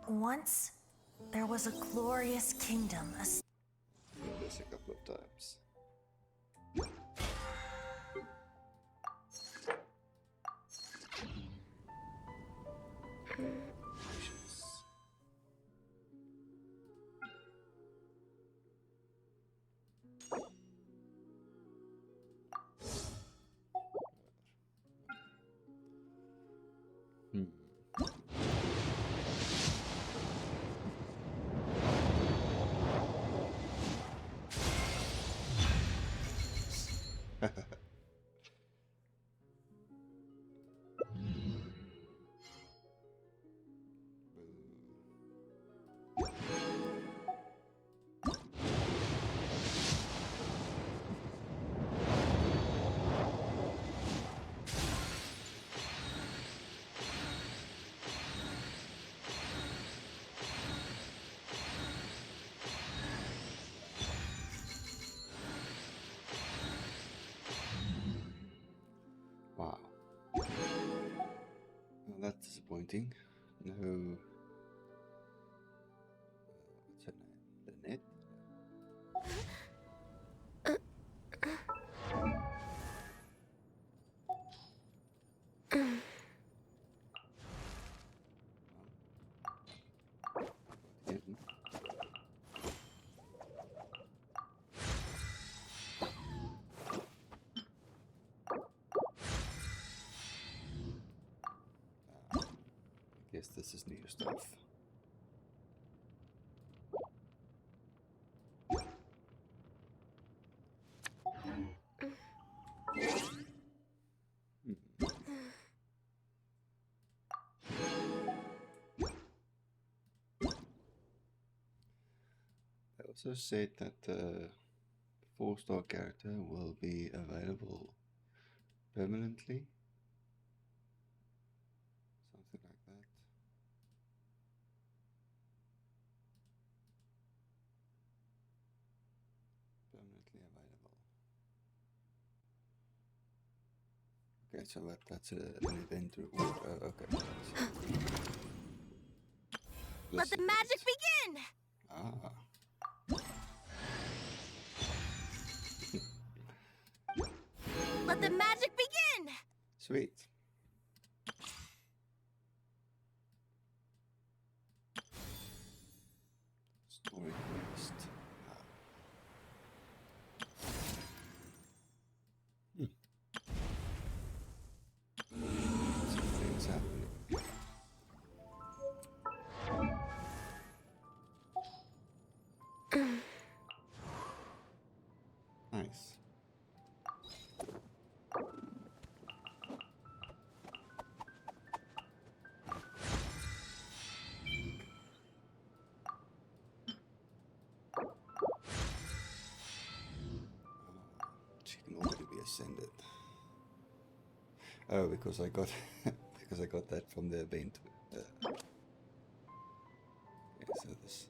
Once, there was a glorious kingdom. Did this a couple of times. Wow. Well, that's disappointing. No. What's her name? Lynette? Again. I guess this is new stuff. They also said that the 4-star character will be available permanently. Something like that. Permanently available. Okay, so that's an event reward. Oh, okay. Let the magic begin! Ah. Let the magic begin! Sweet. Story quest. Something's happening. Nice. She can already be ascended. Oh, because I got because I got that from the event. Okay, so this.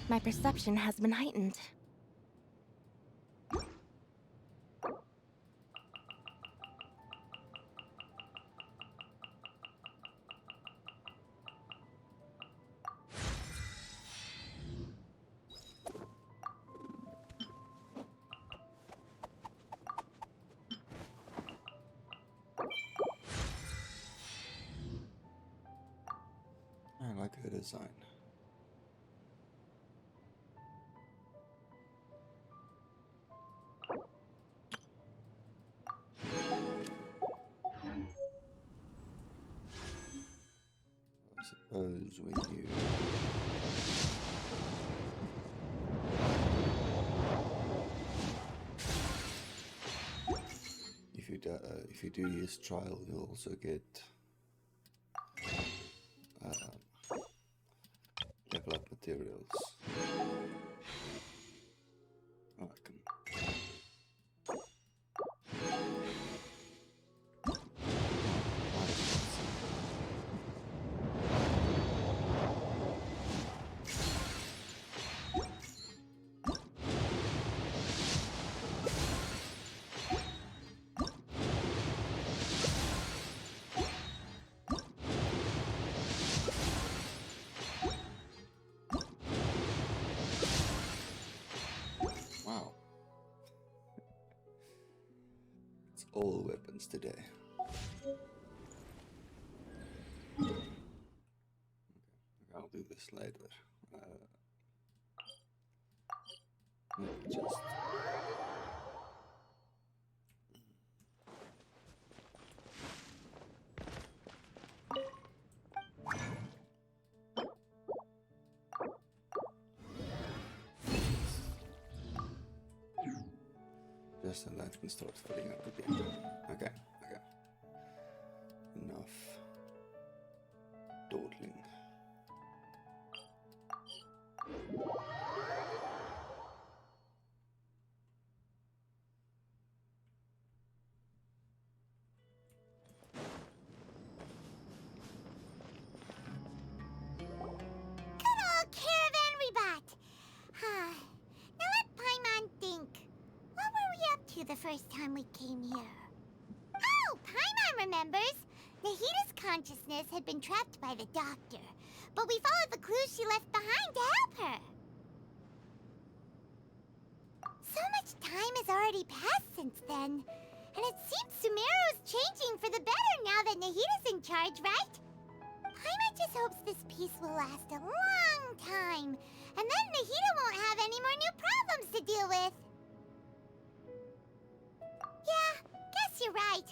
My perception has been heightened. I like her design. I suppose when you if you do his trial, you'll also get materials. Oh, I can. Wow. It's all weapons today. I'll do this later. Let me just. Just so that can start filling up again. Okay, okay. Enough dawdling. Good old caravan rebot! Now let Paimon think. What were we up to the first time we came here? Oh, Paimon remembers! Nahita's consciousness had been trapped by the doctor, but we followed the clues she left behind to help her. So much time has already passed since then, and it seems Sumeru's changing for the better now that Nahita's in charge, right? Paimon just hopes this peace will last a long time, and then Nahita won't have any more new problems to deal with. Yeah, guess you're right.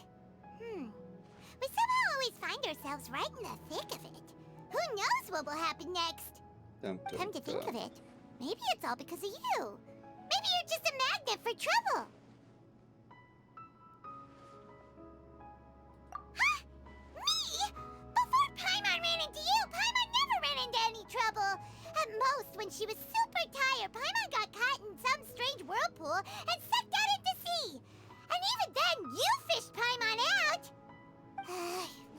We somehow always find ourselves right in the thick of it. Who knows what will happen next? Come to think of it, maybe it's all because of you. Maybe you're just a magnet for trouble. Huh? Me? Before Paimon ran into you, Paimon never ran into any trouble. At most, when she was super tired, Paimon got caught in some strange whirlpool and sucked out into sea. And even then, you fished Paimon out.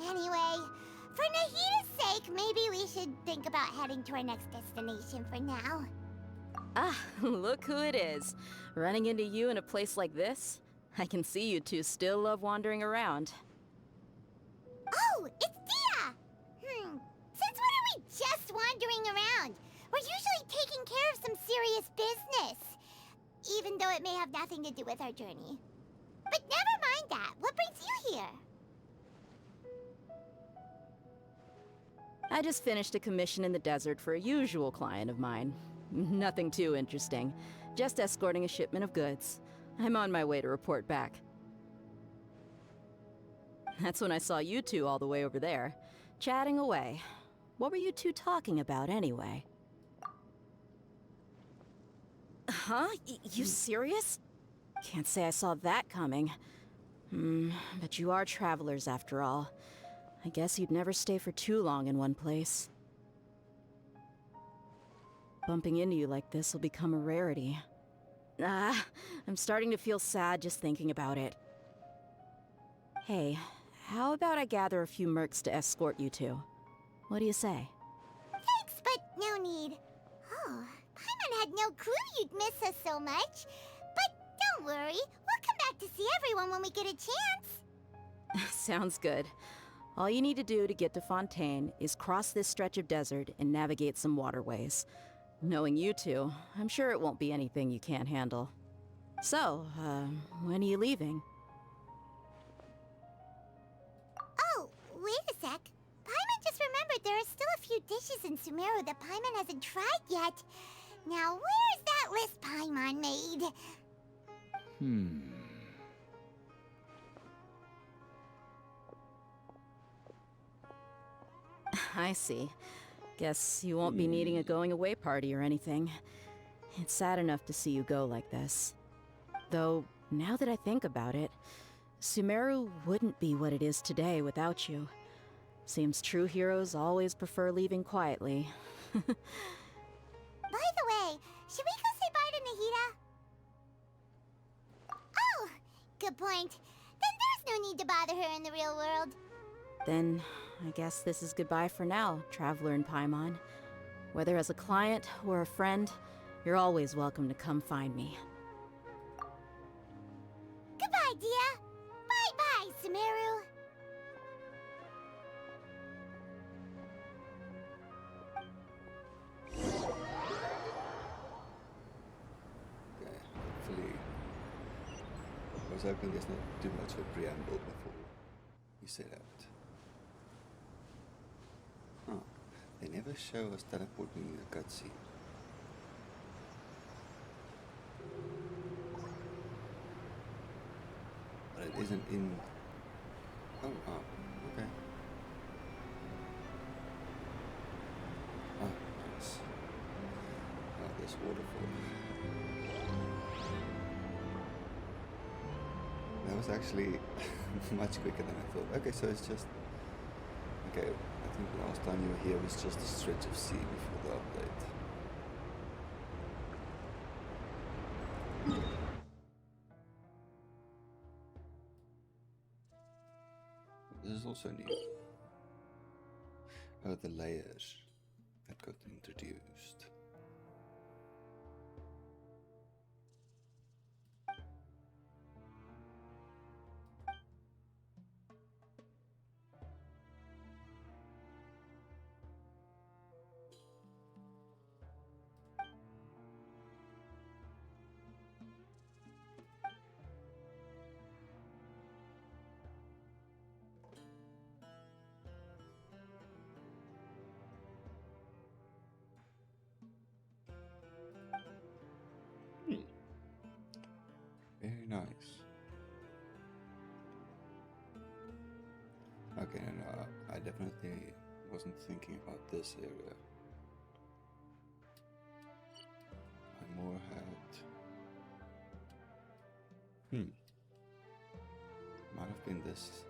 Anyway, for Nahita's sake, maybe we should think about heading to our next destination for now. Ah, look who it is. Running into you in a place like this? I can see you two still love wandering around. Oh, it's Dia! Since when are we just wandering around? We're usually taking care of some serious business. Even though it may have nothing to do with our journey. But never mind that. What brings you here? I just finished a commission in the desert for a usual client of mine. Nothing too interesting. Just escorting a shipment of goods. I'm on my way to report back. That's when I saw you two all the way over there, chatting away. What were you two talking about anyway? Huh? You serious? Can't say I saw that coming. But you are travelers after all. I guess you'd never stay for too long in one place. Bumping into you like this will become a rarity. I'm starting to feel sad just thinking about it. Hey, how about I gather a few mercs to escort you two? What do you say? Thanks, but no need. Oh, Paimon had no clue you'd miss us so much. But don't worry, we'll come back to see everyone when we get a chance. Sounds good. All you need to do to get to Fontaine is cross this stretch of desert and navigate some waterways. Knowing you two, I'm sure it won't be anything you can't handle. So, when are you leaving? Oh, wait a sec. Paimon just remembered there are still a few dishes in Sumeru that Paimon hasn't tried yet. Now, where's that list Paimon made? I see. Guess you won't be needing a going-away party or anything. It's sad enough to see you go like this. Though, now that I think about it, Sumeru wouldn't be what it is today without you. Seems true heroes always prefer leaving quietly. By the way, should we go say bye to Nahida? Oh, good point. Then there's no need to bother her in the real world. Then I guess this is goodbye for now, Traveler in Paimon. Whether as a client or a friend, you're always welcome to come find me. Goodbye, Dia. Bye-bye, Sumeru. Okay, hopefully. I was hoping there's not too much of a preamble before you set out. Oh, they never show us teleporting in the cutscene. But it isn't in. Oh, okay. Oh, nice. Oh, this waterfall. That was actually much quicker than I thought. Okay, so it's just. Okay, I think the last time you were here was just a stretch of sea before the update. This is also new. Oh, the layers that got introduced. Very nice. Okay, no, I definitely wasn't thinking about this area. I more had... Might have been this.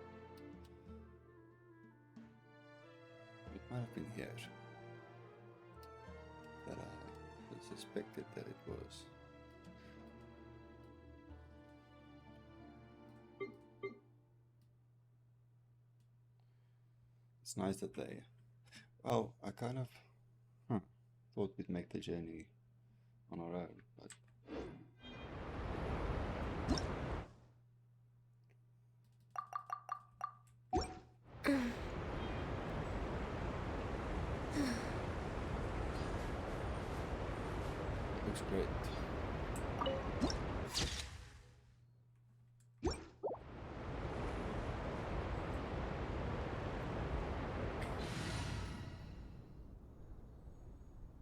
It might have been here. That I suspected that it was. It's nice that they... Well, I kind of thought we'd make the journey on our own, but... Looks great.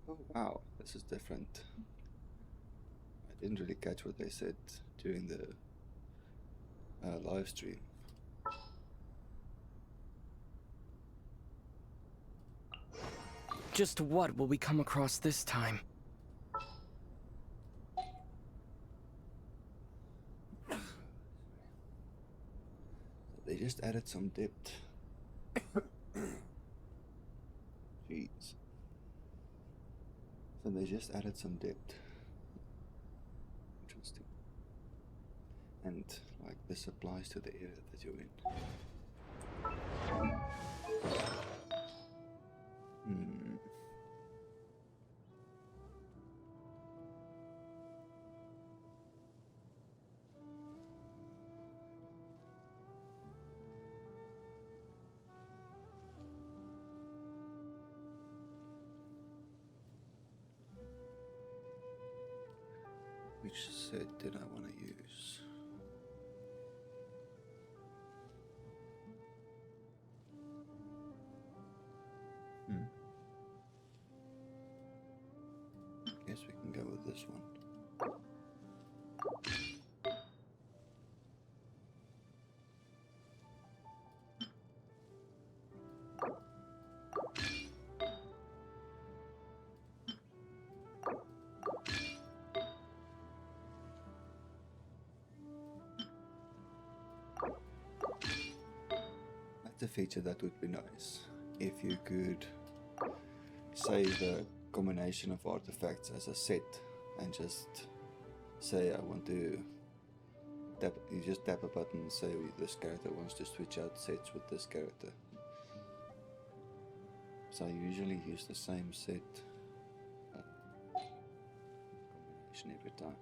Oh wow, this is different. I didn't really catch what they said during the live stream. Just what will we come across this time? They just added some depth. Jeez. So they just added some depth. Interesting. And like this applies to the area that you're in. Which set did I want to use? Guess we can go with this one. That's a feature that would be nice if you could save combination of artifacts as a set and just say I want to tap, you just tap a button and say this character wants to switch out sets with this character. So I usually use the same set combination every time.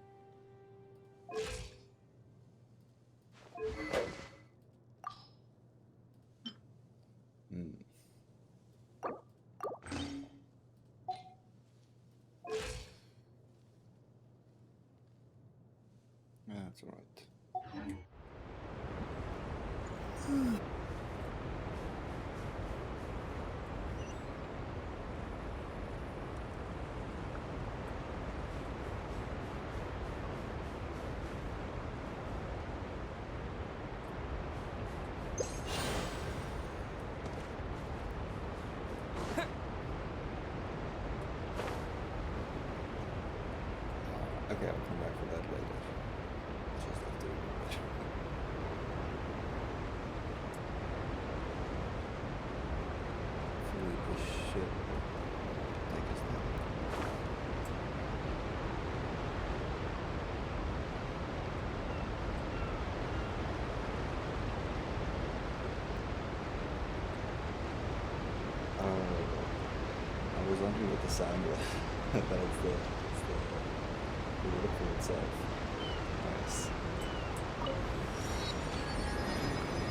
That's alright. Okay, I'll come back for that later. Just have to remember. Hopefully this ship take us there. I was wondering what the sound was. But it's the waterfall itself. Nice.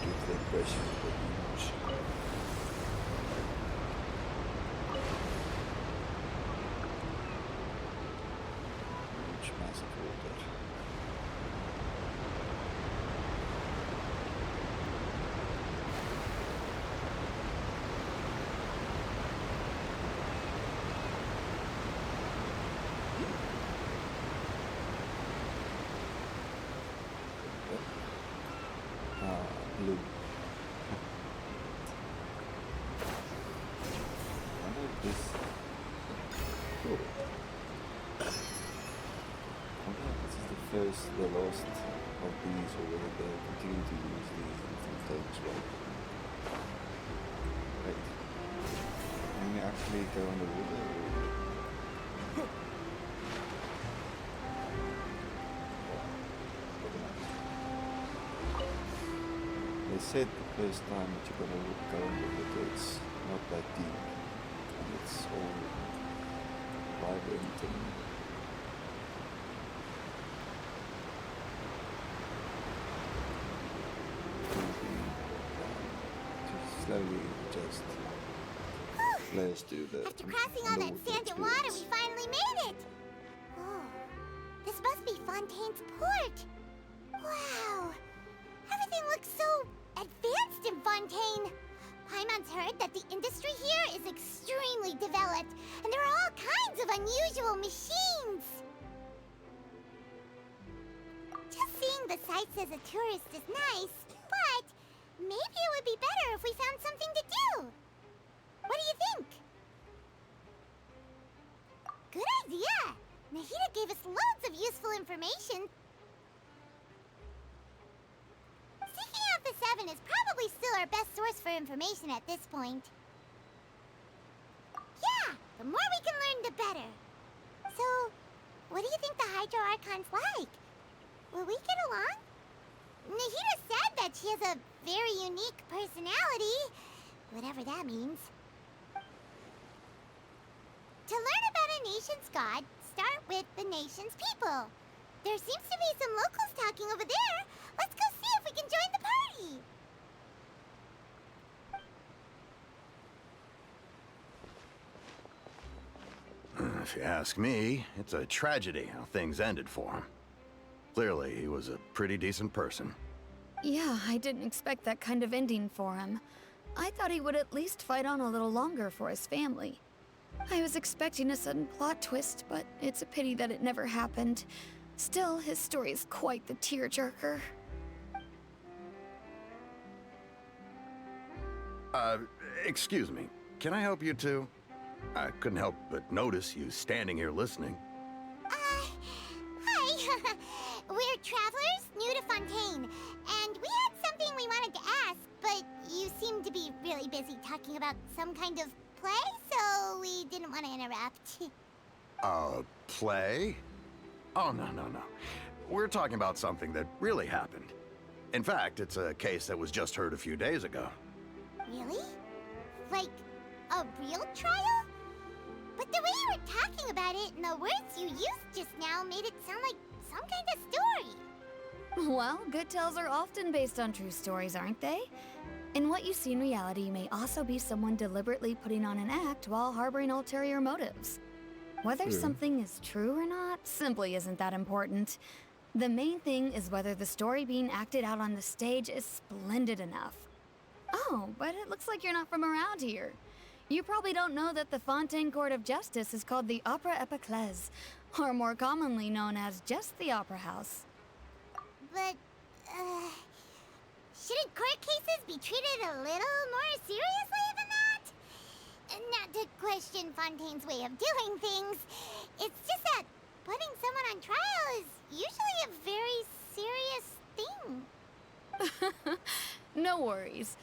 Gives the impression of the huge. Huge massive water. Blue. I wonder if this. Cool. I wonder if this is the first, the last of these, or whether they continue to use these in Fontaine as well. Wait. Can we actually go on the water? They said the first time that you're gonna go in the water, it's not that deep, and it's all vibrant and moving, to slowly just let us do the. After crossing all that sand and water, we finally made it! Oh, this must be Fontaine's port! Wow! Everything looks so advanced in Fontaine! Paimon's heard that the industry here is extremely developed, and there are all kinds of unusual machines! Just seeing the sights as a tourist is nice, but maybe it would be better if we found something to do! What do you think? Good idea! Nahida gave us loads of useful information. Seeking out the Seven is probably still our best source for information at this point. Yeah, the more we can learn, the better. So, what do you think the Hydro Archon's like? Will we get along? Nahida said that she has a very unique personality, whatever that means. To learn about a nation's god, start with the nation's people. There seems to be some locals talking over there. Let's go see if we can join the party. If you ask me, it's a tragedy how things ended for him. Clearly, he was a pretty decent person. Yeah, I didn't expect that kind of ending for him. I thought he would at least fight on a little longer for his family. I was expecting a sudden plot twist, but it's a pity that it never happened. Still, his story is quite the tearjerker. Excuse me. Can I help you two? I couldn't help but notice you standing here listening. Hi. We're travelers new to Fontaine, and we had something we wanted to ask, but you seem to be really busy talking about some kind of play, so we didn't want to interrupt. interrupt. Play? Oh, no. We're talking about something that really happened. In fact, it's a case that was just heard a few days ago. Really? Like, a real trial? But the way you were talking about it and the words you used just now made it sound like some kind of story. Well, good tales are often based on true stories, aren't they? And what you see in reality may also be someone deliberately putting on an act while harboring ulterior motives. Whether something is true or not simply isn't that important. The main thing is whether the story being acted out on the stage is splendid enough. Oh, but it looks like you're not from around here. You probably don't know that the Fontaine Court of Justice is called the Opera Epiclese, or more commonly known as just the Opera House. But, shouldn't court cases be treated a little more seriously than that? Not to question Fontaine's way of doing things. It's just that putting someone on trial is usually a very serious thing. No worries.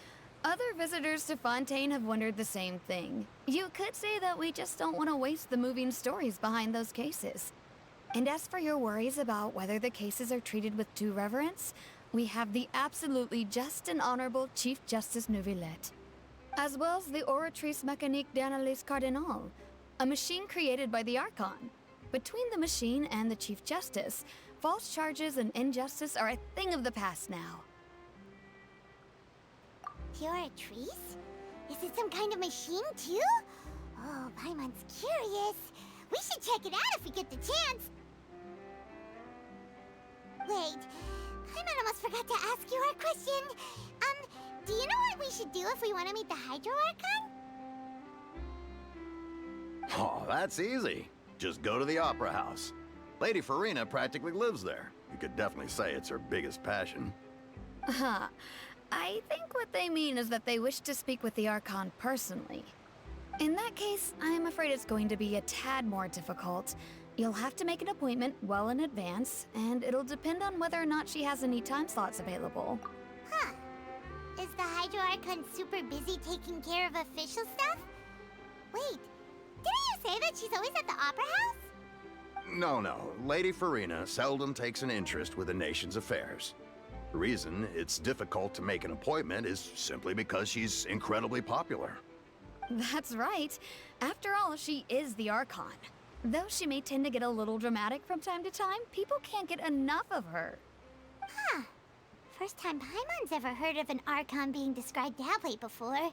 Other visitors to Fontaine have wondered the same thing. You could say that we just don't want to waste the moving stories behind those cases. And as for your worries about whether the cases are treated with due reverence, we have the absolutely just and honorable Chief Justice Neuvillette, as well as the Oratrice Mécanique d'Analyse Cardinal, a machine created by the Archon. Between the machine and the Chief Justice, false charges and injustice are a thing of the past now. Oratrice? Is it some kind of machine, too? Oh, Paimon's curious. We should check it out if we get the chance. Wait, Paimon almost forgot to ask you our question. Do you know what we should do if we want to meet the Hydro Archon? Oh, that's easy. Just go to the Opera House. Lady Farina practically lives there. You could definitely say it's her biggest passion. Huh. I think what they mean is that they wish to speak with the Archon personally. In that case, I'm afraid it's going to be a tad more difficult. You'll have to make an appointment well in advance, and it'll depend on whether or not she has any time slots available. Huh. Is the Hydro Archon super busy taking care of official stuff? Wait, didn't you say that she's always at the Opera House? No. Lady Farina seldom takes an interest with the nation's affairs. The reason it's difficult to make an appointment is simply because she's incredibly popular. That's right. After all, she is the Archon. Though she may tend to get a little dramatic from time to time, people can't get enough of her. Huh. First time Paimon's ever heard of an Archon being described that way before. Wait!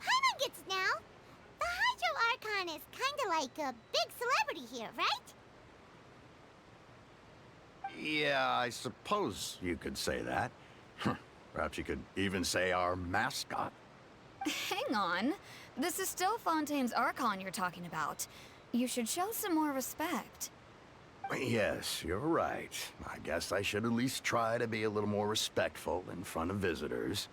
Paimon gets it now! The Hydro Archon is kinda like a big celebrity here, right? Yeah, I suppose you could say that. Perhaps you could even say our mascot. Hang on. This is still Fontaine's Archon you're talking about. You should show some more respect. Yes, you're right. I guess I should at least try to be a little more respectful in front of visitors.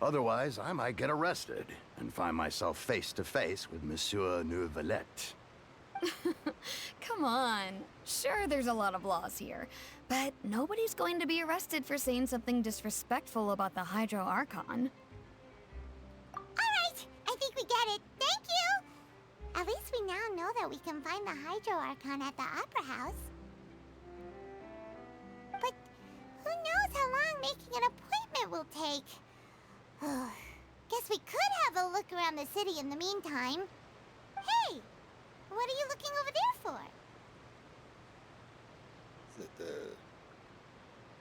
Otherwise, I might get arrested and find myself face to face with Monsieur Neuvillette. Come on. Sure, there's a lot of laws here, but nobody's going to be arrested for saying something disrespectful about the Hydro Archon. Alright, I think we get it. Thank you! At least we now know that we can find the Hydro Archon at the Opera House. But who knows how long making an appointment will take? Guess we could have a look around the city in the meantime. Hey! What are you looking over there for? Is it the...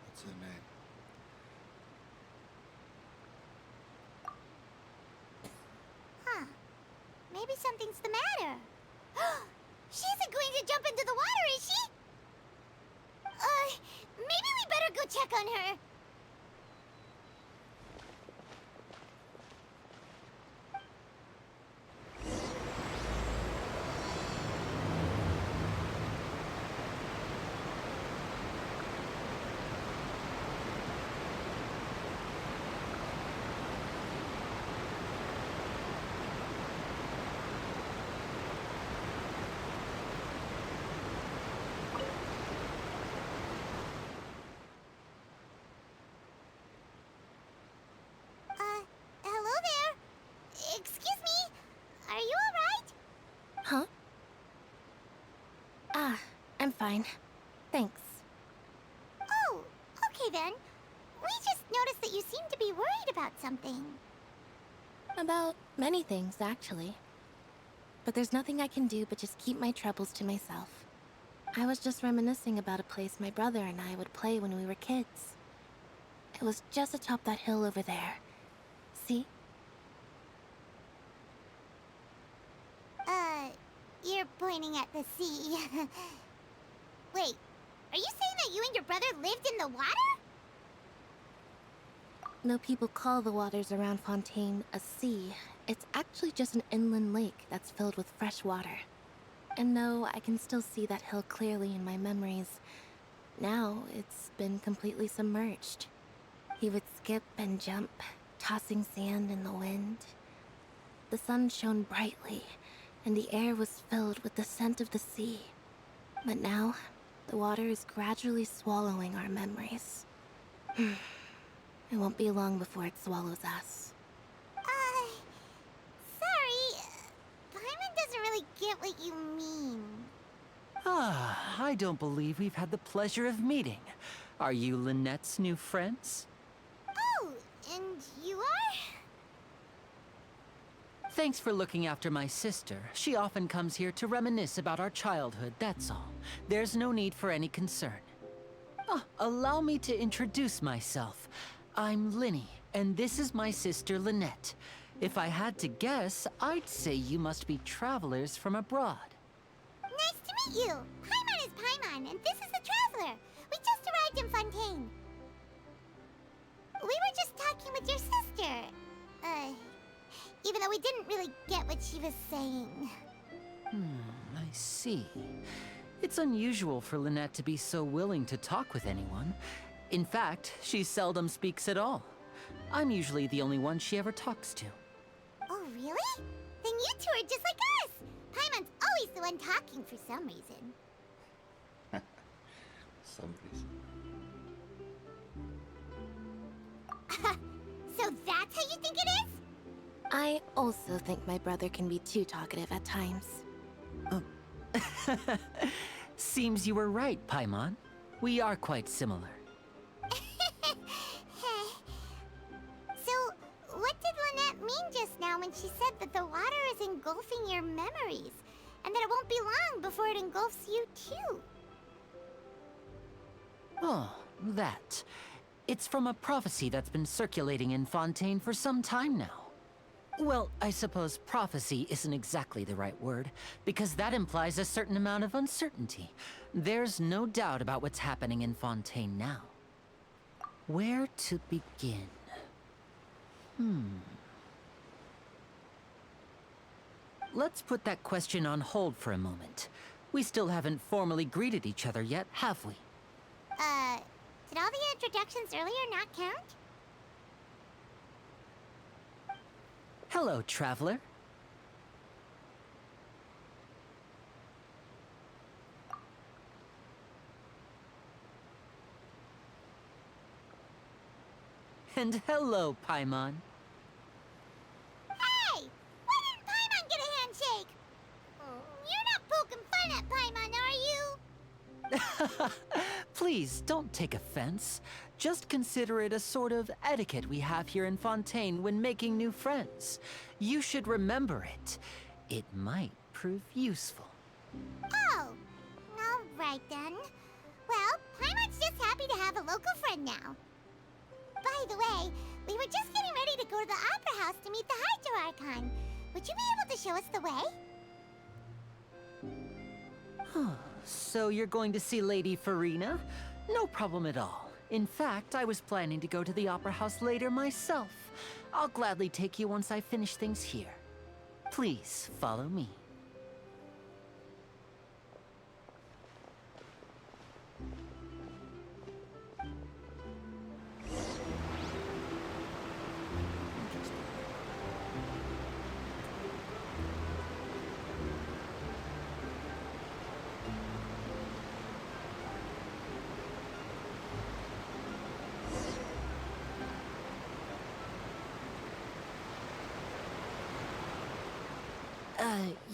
What's her name? Huh. Maybe something's the matter. She isn't going to jump into the water, is she? Maybe we better go check on her. fine. Thanks. Oh, okay then. We just noticed that you seem to be worried about something. About many things, actually. But there's nothing I can do but just keep my troubles to myself. I was just reminiscing about a place my brother and I would play when we were kids. It was just atop that hill over there. See? You're pointing at the sea. Wait, are you saying that you and your brother lived in the water? No, people call the waters around Fontaine a sea. It's actually just an inland lake that's filled with fresh water. And no, I can still see that hill clearly in my memories. Now, it's been completely submerged. He would skip and jump, tossing sand in the wind. The sun shone brightly, and the air was filled with the scent of the sea. But now, the water is gradually swallowing our memories. It won't be long before it swallows us. Sorry. Paimon doesn't really get what you mean. Ah, I don't believe we've had the pleasure of meeting. Are you Lynette's new friends? Oh, and you are? Thanks for looking after my sister. She often comes here to reminisce about our childhood, that's all. There's no need for any concern. Ah, allow me to introduce myself. I'm Linny, and this is my sister Lynette. If I had to guess, I'd say you must be travelers from abroad. Nice to meet you. Paimon is Paimon, and this is the Traveler. We just arrived in Fontaine. We were just talking with your sister. Even though we didn't really get what she was saying. I see. It's unusual for Lynette to be so willing to talk with anyone. In fact, she seldom speaks at all. I'm usually the only one she ever talks to. Oh, really? Then you two are just like us. Paimon's always the one talking for some reason. Some reason. So that's how you think it is? I also think my brother can be too talkative at times. Seems you were right, Paimon. We are quite similar. So, what did Lynette mean just now when she said that the water is engulfing your memories? And that it won't be long before it engulfs you too? Oh, that. It's from a prophecy that's been circulating in Fontaine for some time now. Well, I suppose prophecy isn't exactly the right word, because that implies a certain amount of uncertainty. There's no doubt about what's happening in Fontaine now. Where to begin? Let's put that question on hold for a moment. We still haven't formally greeted each other yet, have we? Did all the introductions earlier not count? Hello, traveler. And hello, Paimon. Hey! Why didn't Paimon get a handshake? You're not poking fun at Paimon, are you? Please, don't take offense. Just consider it a sort of etiquette we have here in Fontaine when making new friends. You should remember it. It might prove useful. Oh, all right then. Well, Paimon's just happy to have a local friend now. By the way, we were just getting ready to go to the Opera House to meet the Hydro Archon. Would you be able to show us the way? So you're going to see Lady Farina? No problem at all. In fact, I was planning to go to the Opera House later myself. I'll gladly take you once I finish things here. Please, follow me.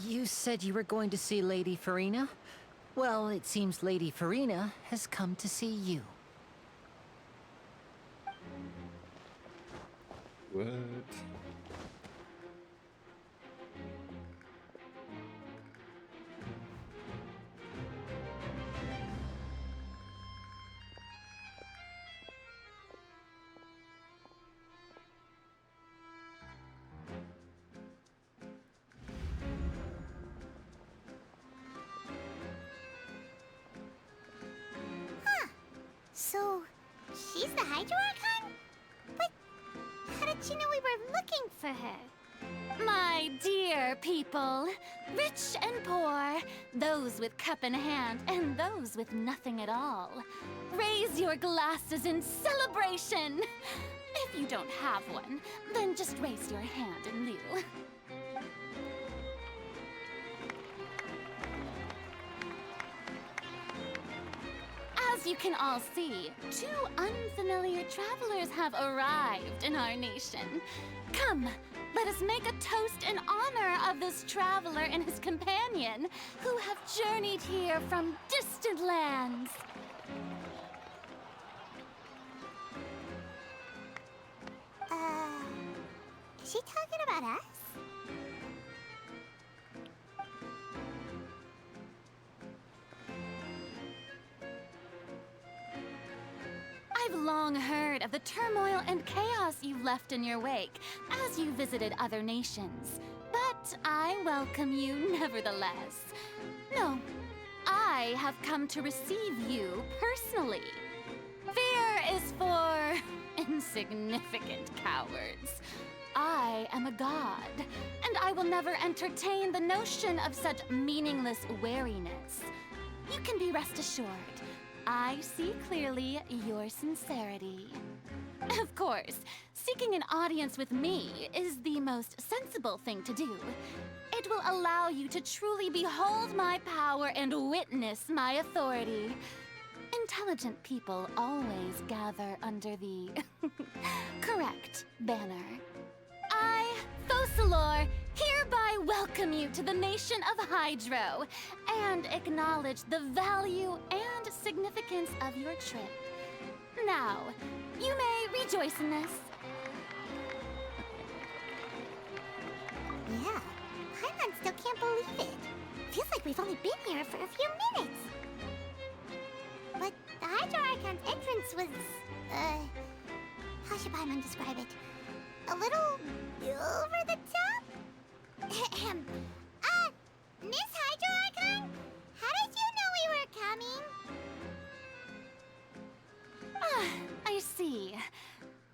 You said you were going to see Lady Farina? Well, it seems Lady Farina has come to see you. What? So, she's the Hydro Archon? But how did she know we were looking for her? My dear people, rich and poor, those with cup in hand and those with nothing at all, raise your glasses in celebration. If you don't have one, then just raise your hand in lieu. As you can all see, two unfamiliar travelers have arrived in our nation. Come, let us make a toast in honor of this traveler and his companion who have journeyed here from distant lands. Is she talking about us? I've long heard of the turmoil and chaos you left in your wake as you visited other nations, but I welcome you nevertheless. No, I have come to receive you personally. Fear is for insignificant cowards. I am a god, and I will never entertain the notion of such meaningless wariness. You can be rest assured, I see clearly your sincerity. Of course, seeking an audience with me is the most sensible thing to do. It will allow you to truly behold my power and witness my authority. Intelligent people always gather under the correct banner. I, Focalor, hereby welcome you to the nation of Hydro and acknowledge the value and significance of your trip. Now, you may rejoice in this. Yeah, Paimon still can't believe it. Feels like we've only been here for a few minutes. But the Hydro Archon's entrance was, how should Paimon describe it? A little over the top? Ahem. Miss Hydro Archon? How did you know we were coming? I see.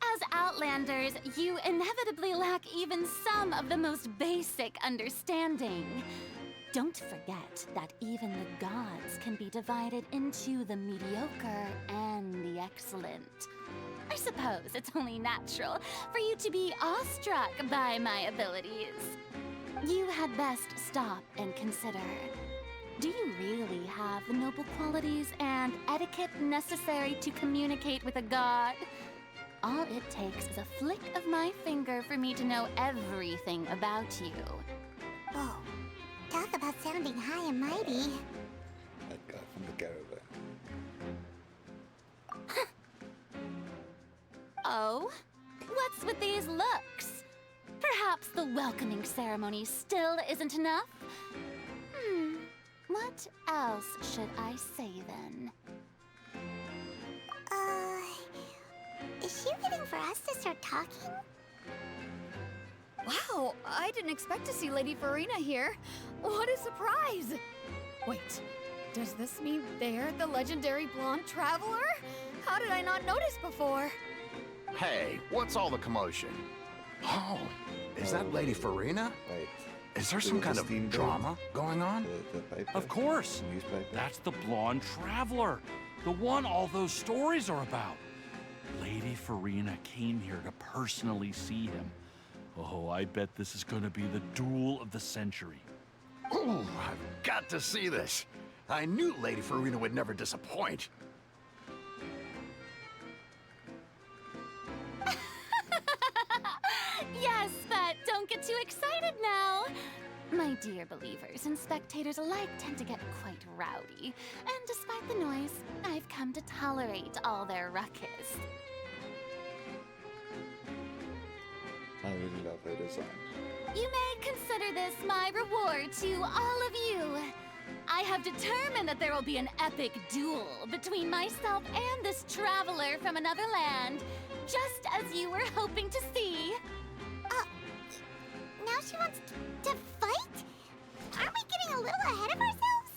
As Outlanders, you inevitably lack even some of the most basic understanding. Don't forget that even the gods can be divided into the mediocre and the excellent. I suppose it's only natural for you to be awestruck by my abilities. You had best stop and consider. Do you really have the noble qualities and etiquette necessary to communicate with a god? All it takes is a flick of my finger for me to know everything about you. Whoa. Talk about sounding high and mighty. That guy from the caravan. Oh? What's with these looks? Perhaps the welcoming ceremony still isn't enough? What else should I say then? Is she waiting for us to start talking? Wow, I didn't expect to see Lady Farina here. What a surprise! Wait, does this mean they're the legendary blonde traveler? How did I not notice before? Hey, what's all the commotion? Oh, is that Lady Farina? Right. Is there some kind of steamboat. drama going on? The piper. Of course. Newspaper. That's the blonde traveler. The one all those stories are about. Lady Farina came here to personally see him. Oh, I bet this is going to be the duel of the century. Ooh, I've got to see this. I knew Lady Farina would never disappoint. Yes, but don't get too excited now. My dear believers and spectators alike tend to get quite rowdy, and despite the noise, I've come to tolerate all their ruckus. I really love her design. You may consider this my reward to all of you. I have determined that there will be an epic duel between myself and this traveler from another land, just as you were hoping to see. Now she wants to fight? Aren't we getting a little ahead of ourselves?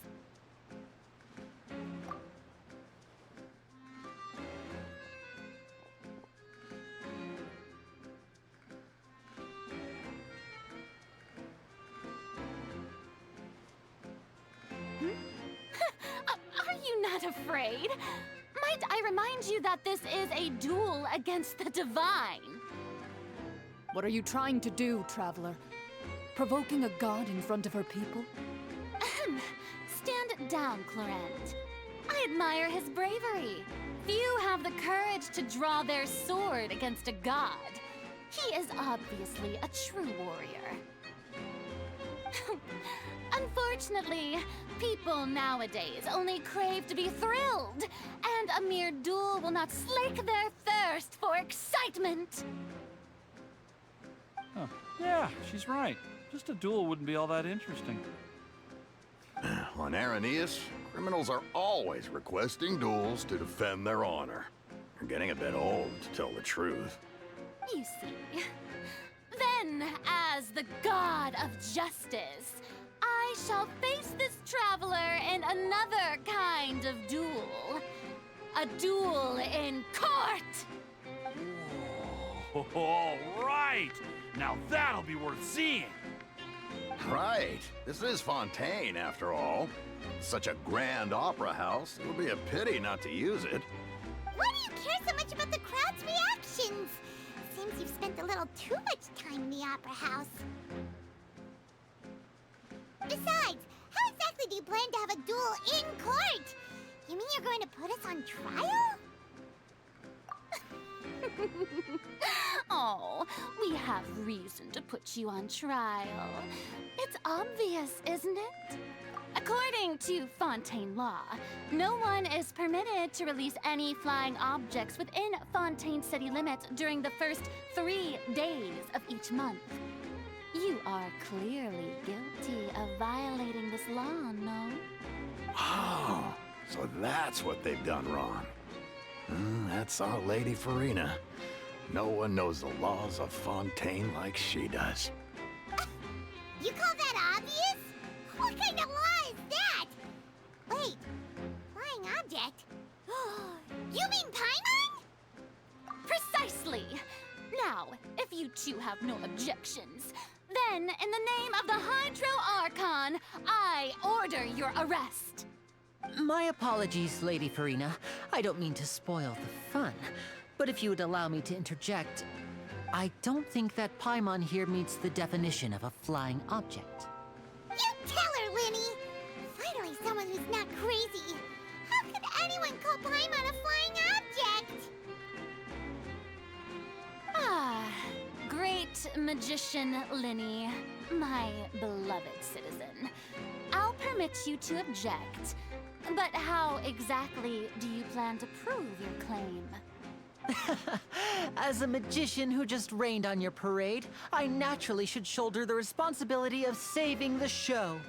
Are you not afraid? Might I remind you that this is a duel against the divine? What are you trying to do, traveler? Provoking a god in front of her people? Ahem. Stand down, Clorent. I admire his bravery. Few have the courage to draw their sword against a god. He is obviously a true warrior. Unfortunately, people nowadays only crave to be thrilled, and a mere duel will not slake their thirst for excitement. Huh. Yeah, she's right. Just a duel wouldn't be all that interesting. On Araneus, criminals are always requesting duels to defend their honor. You're getting a bit old, to tell the truth. You see. Then, as the god of justice, I shall face this traveler in another kind of duel. A duel in court! Oh, all right! Now that'll be worth seeing! Right. This is Fontaine, after all. Such a grand opera house, it would be a pity not to use it. Why do you care so much about the crowd's reactions? Seems you've spent a little too much time in the opera house. Besides, how exactly do you plan to have a duel in court? You mean you're going to put us on trial? Oh, we have reason to put you on trial. It's obvious, isn't it? According to Fontaine law, no one is permitted to release any flying objects within Fontaine city limits during the first 3 days of each month. You are clearly guilty of violating this law, no? Oh, so that's what they've done wrong. That's our Lady Farina. No one knows the laws of Fontaine like she does. You call that obvious? What kind of law is that? Wait, flying object? You mean Paimon? Precisely! Now, if you two have no objections, then, in the name of the Hydro Archon, I order your arrest. My apologies, Lady Farina. I don't mean to spoil the fun. But if you would allow me to interject, I don't think that Paimon here meets the definition of a flying object. You tell her, Linny! Finally someone who's not crazy. How could anyone call Paimon a flying object? Ah, great magician Linny, my beloved citizen. I'll permit you to object, but how exactly do you plan to prove your claim? As a magician who just rained on your parade, I naturally should shoulder the responsibility of saving the show.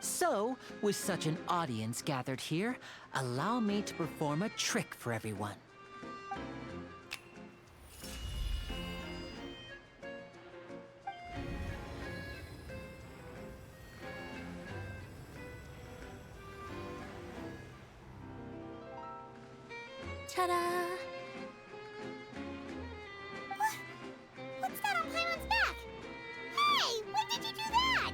So, with such an audience gathered here, allow me to perform a trick for everyone. Ta-da! What's that on Paimon's back? Hey, when did you do that?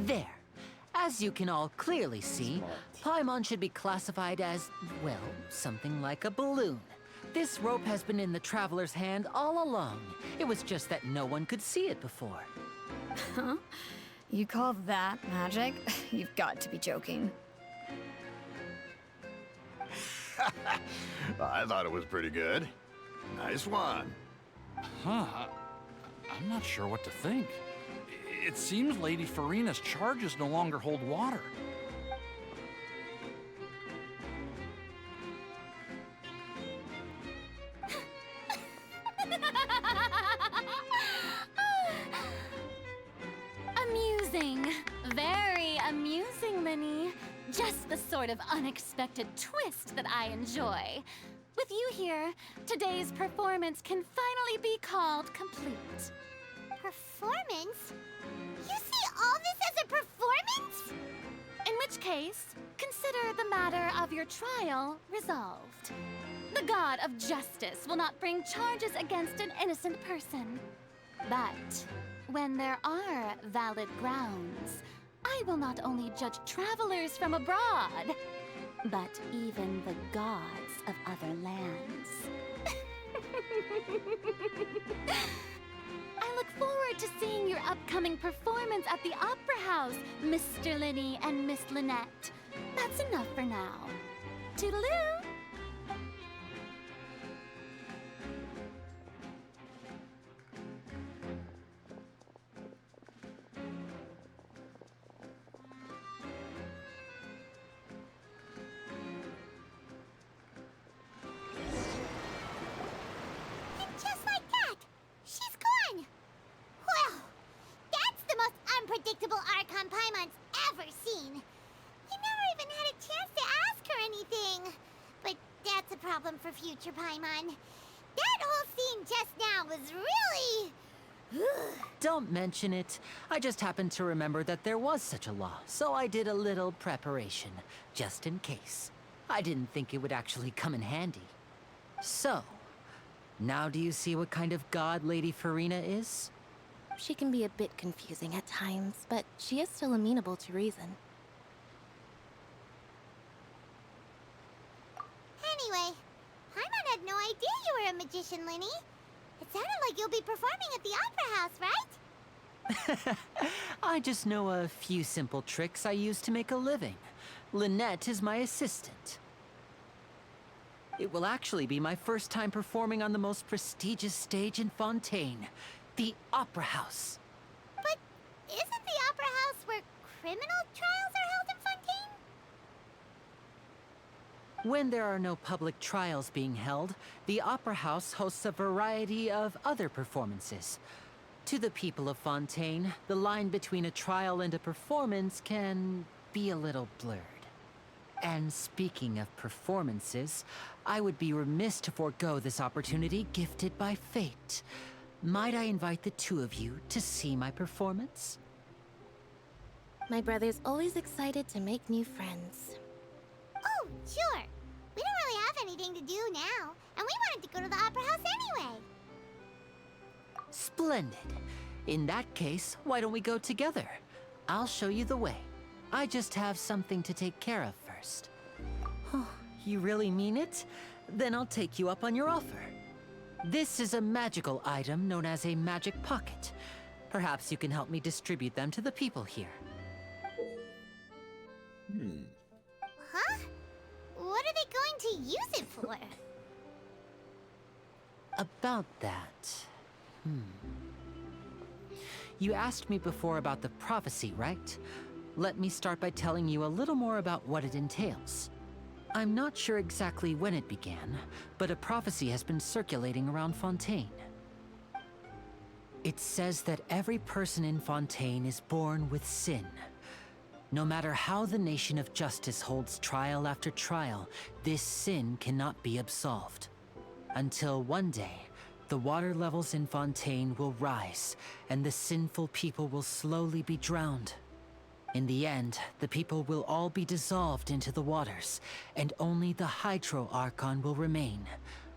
There. As you can all clearly see, Paimon should be classified as, well, something like a balloon. This rope has been in the traveler's hand all along. It was just that no one could see it before. Huh? You call that magic? You've got to be joking. I thought it was pretty good. Nice one. Huh. I'm not sure what to think. It seems Lady Farina's charges no longer hold water. Amusing. Very amusing, Linny. Just the sort of unexpected twist that I enjoy. With you here, today's performance can finally be called complete. Performance? You see all this as a performance? In which case, consider the matter of your trial resolved. The god of justice will not bring charges against an innocent person. But when there are valid grounds, I will not only judge travelers from abroad, but even the gods of other lands. I look forward to seeing your upcoming performance at the Opera House, Mr. Linny and Miss Lynette. That's enough for now. Toodaloo! Just like that, she's gone. Well, that's the most unpredictable Archon Paimon's ever seen. You never even had a chance to ask her anything. But that's a problem for future Paimon. That whole scene just now was really... Don't mention it. I just happened to remember that there was such a law, so I did a little preparation, just in case. I didn't think it would actually come in handy. So, now do you see what kind of god Lady Farina is? She can be a bit confusing at times, but she is still amenable to reason. Anyway, Paimon had no idea you were a magician, Linny. It sounded like you'll be performing at the Opera House, right? I just know a few simple tricks I use to make a living. Lynette is my assistant. It will actually be my first time performing on the most prestigious stage in Fontaine, the Opera House. But isn't the Opera House where criminal trials are held in Fontaine? When there are no public trials being held, the Opera House hosts a variety of other performances. To the people of Fontaine, the line between a trial and a performance can be a little blurred. And speaking of performances, I would be remiss to forego this opportunity gifted by fate. Might I invite the two of you to see my performance? My brother's always excited to make new friends. Oh, sure. We don't really have anything to do now, and we wanted to go to the Opera House anyway. Splendid. In that case, why don't we go together? I'll show you the way. I just have something to take care of first. Oh, you really mean it? Then I'll take you up on your offer. This is a magical item known as a magic pocket. Perhaps you can help me distribute them to the people here. Huh? What are they going to use it for? About that... You asked me before about the prophecy, right? Let me start by telling you a little more about what it entails. I'm not sure exactly when it began, but a prophecy has been circulating around Fontaine. It says that every person in Fontaine is born with sin. No matter how the nation of justice holds trial after trial, this sin cannot be absolved. Until one day, the water levels in Fontaine will rise, and the sinful people will slowly be drowned. In the end, the people will all be dissolved into the waters, and only the Hydro Archon will remain,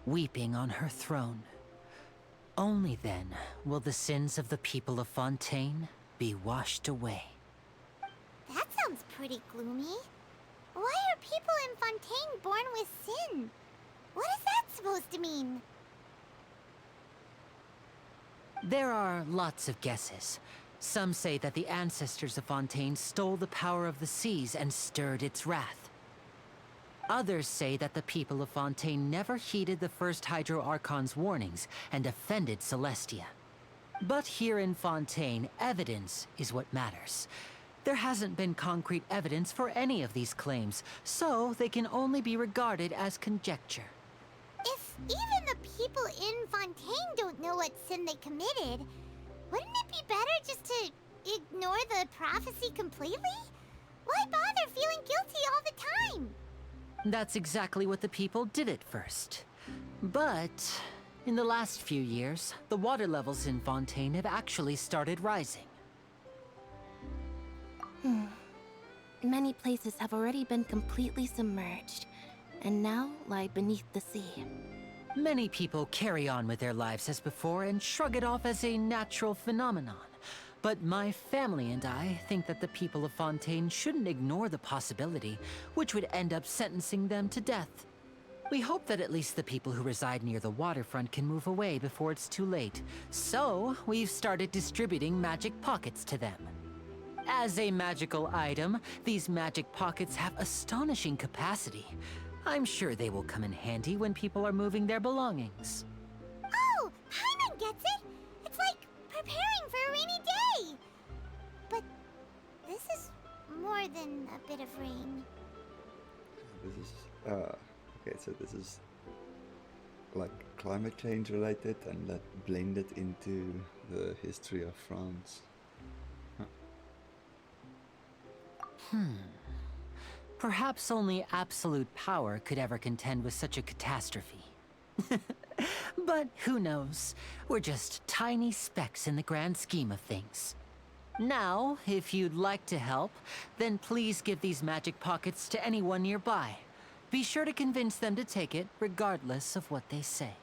weeping on her throne. Only then will the sins of the people of Fontaine be washed away. That sounds pretty gloomy. Why are people in Fontaine born with sin? What is that supposed to mean? There are lots of guesses. Some say that the ancestors of Fontaine stole the power of the seas and stirred its wrath. Others say that the people of Fontaine never heeded the first Hydro Archon's warnings and offended Celestia. But here in Fontaine, evidence is what matters. There hasn't been concrete evidence for any of these claims, so they can only be regarded as conjecture. If even the people in Fontaine don't know what sin they committed, wouldn't it be better just to ignore the prophecy completely? Why bother feeling guilty all the time? That's exactly what the people did at first. But in the last few years, the water levels in Fontaine have actually started rising. Many places have already been completely submerged, and now lie beneath the sea. Many people carry on with their lives as before and shrug it off as a natural phenomenon. But my family and I think that the people of Fontaine shouldn't ignore the possibility, which would end up sentencing them to death. We hope that at least the people who reside near the waterfront can move away before it's too late. So, we've started distributing magic pockets to them. As a magical item, these magic pockets have astonishing capacity. I'm sure they will come in handy when people are moving their belongings. Oh, Paimon gets it! It's like preparing for a rainy day! But this is more than a bit of rain. This is okay, so this is like climate change related and that blended into the history of France. Perhaps only absolute power could ever contend with such a catastrophe. But who knows? We're just tiny specks in the grand scheme of things. Now, if you'd like to help, then please give these magic pockets to anyone nearby. Be sure to convince them to take it, regardless of what they say.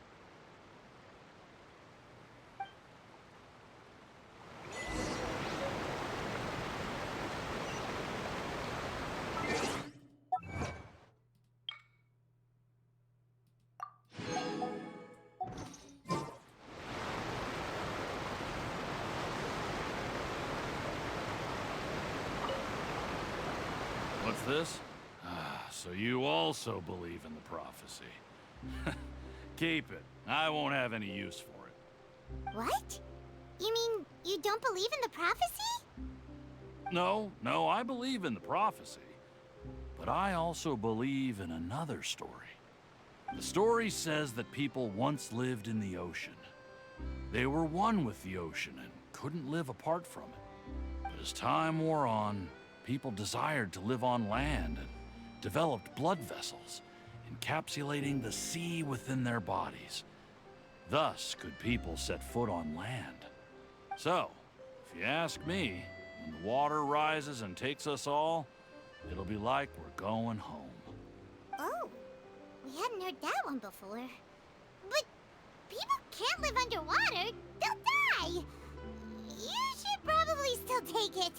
What's this? So you also believe in the prophecy. Keep it. I won't have any use for it. What? You mean you don't believe in the prophecy? No, I believe in the prophecy. But I also believe in another story. The story says that people once lived in the ocean. They were one with the ocean and couldn't live apart from it. But as time wore on, people desired to live on land and developed blood vessels, encapsulating the sea within their bodies. Thus could people set foot on land. So, if you ask me, when the water rises and takes us all, it'll be like we're going home. Oh, we hadn't heard that one before. But people can't live underwater. They'll die. You should probably still take it.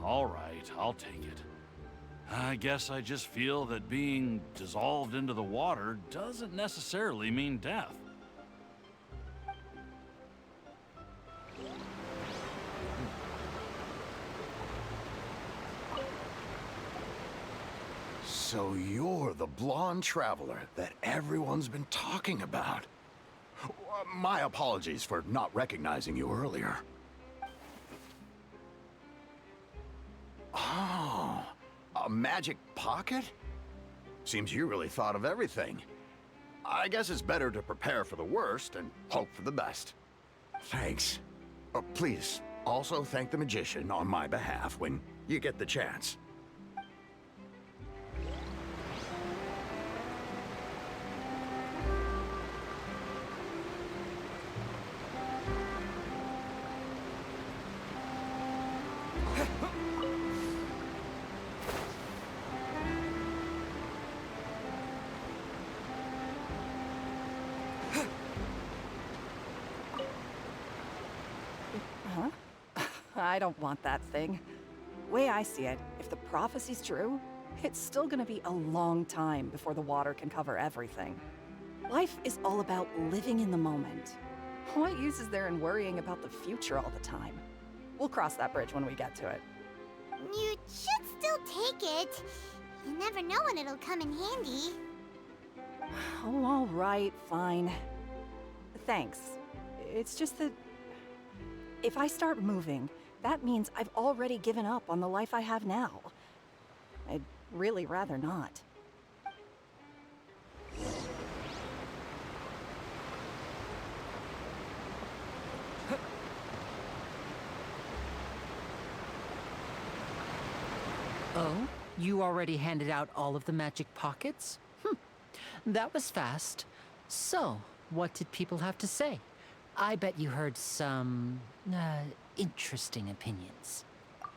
All right, I'll take it. I guess I just feel that being dissolved into the water doesn't necessarily mean death. So you're the blonde traveler that everyone's been talking about. My apologies for not recognizing you earlier. Oh, a magic pocket? Seems you really thought of everything. I guess it's better to prepare for the worst and hope for the best. Thanks. Please, also thank the magician on my behalf when you get the chance. I don't want that thing. Way I see it, if the prophecy's true, it's still gonna be a long time before the water can cover everything. Life is all about living in the moment. What use is there in worrying about the future all the time? We'll cross that bridge when we get to it. You should still take it. You never know when it'll come in handy. Oh, all right, fine. Thanks. It's just that if I start moving, that means I've already given up on the life I have now. I'd really rather not. Oh? You already handed out all of the magic pockets? That was fast. So, what did people have to say? I bet you heard some, interesting opinions.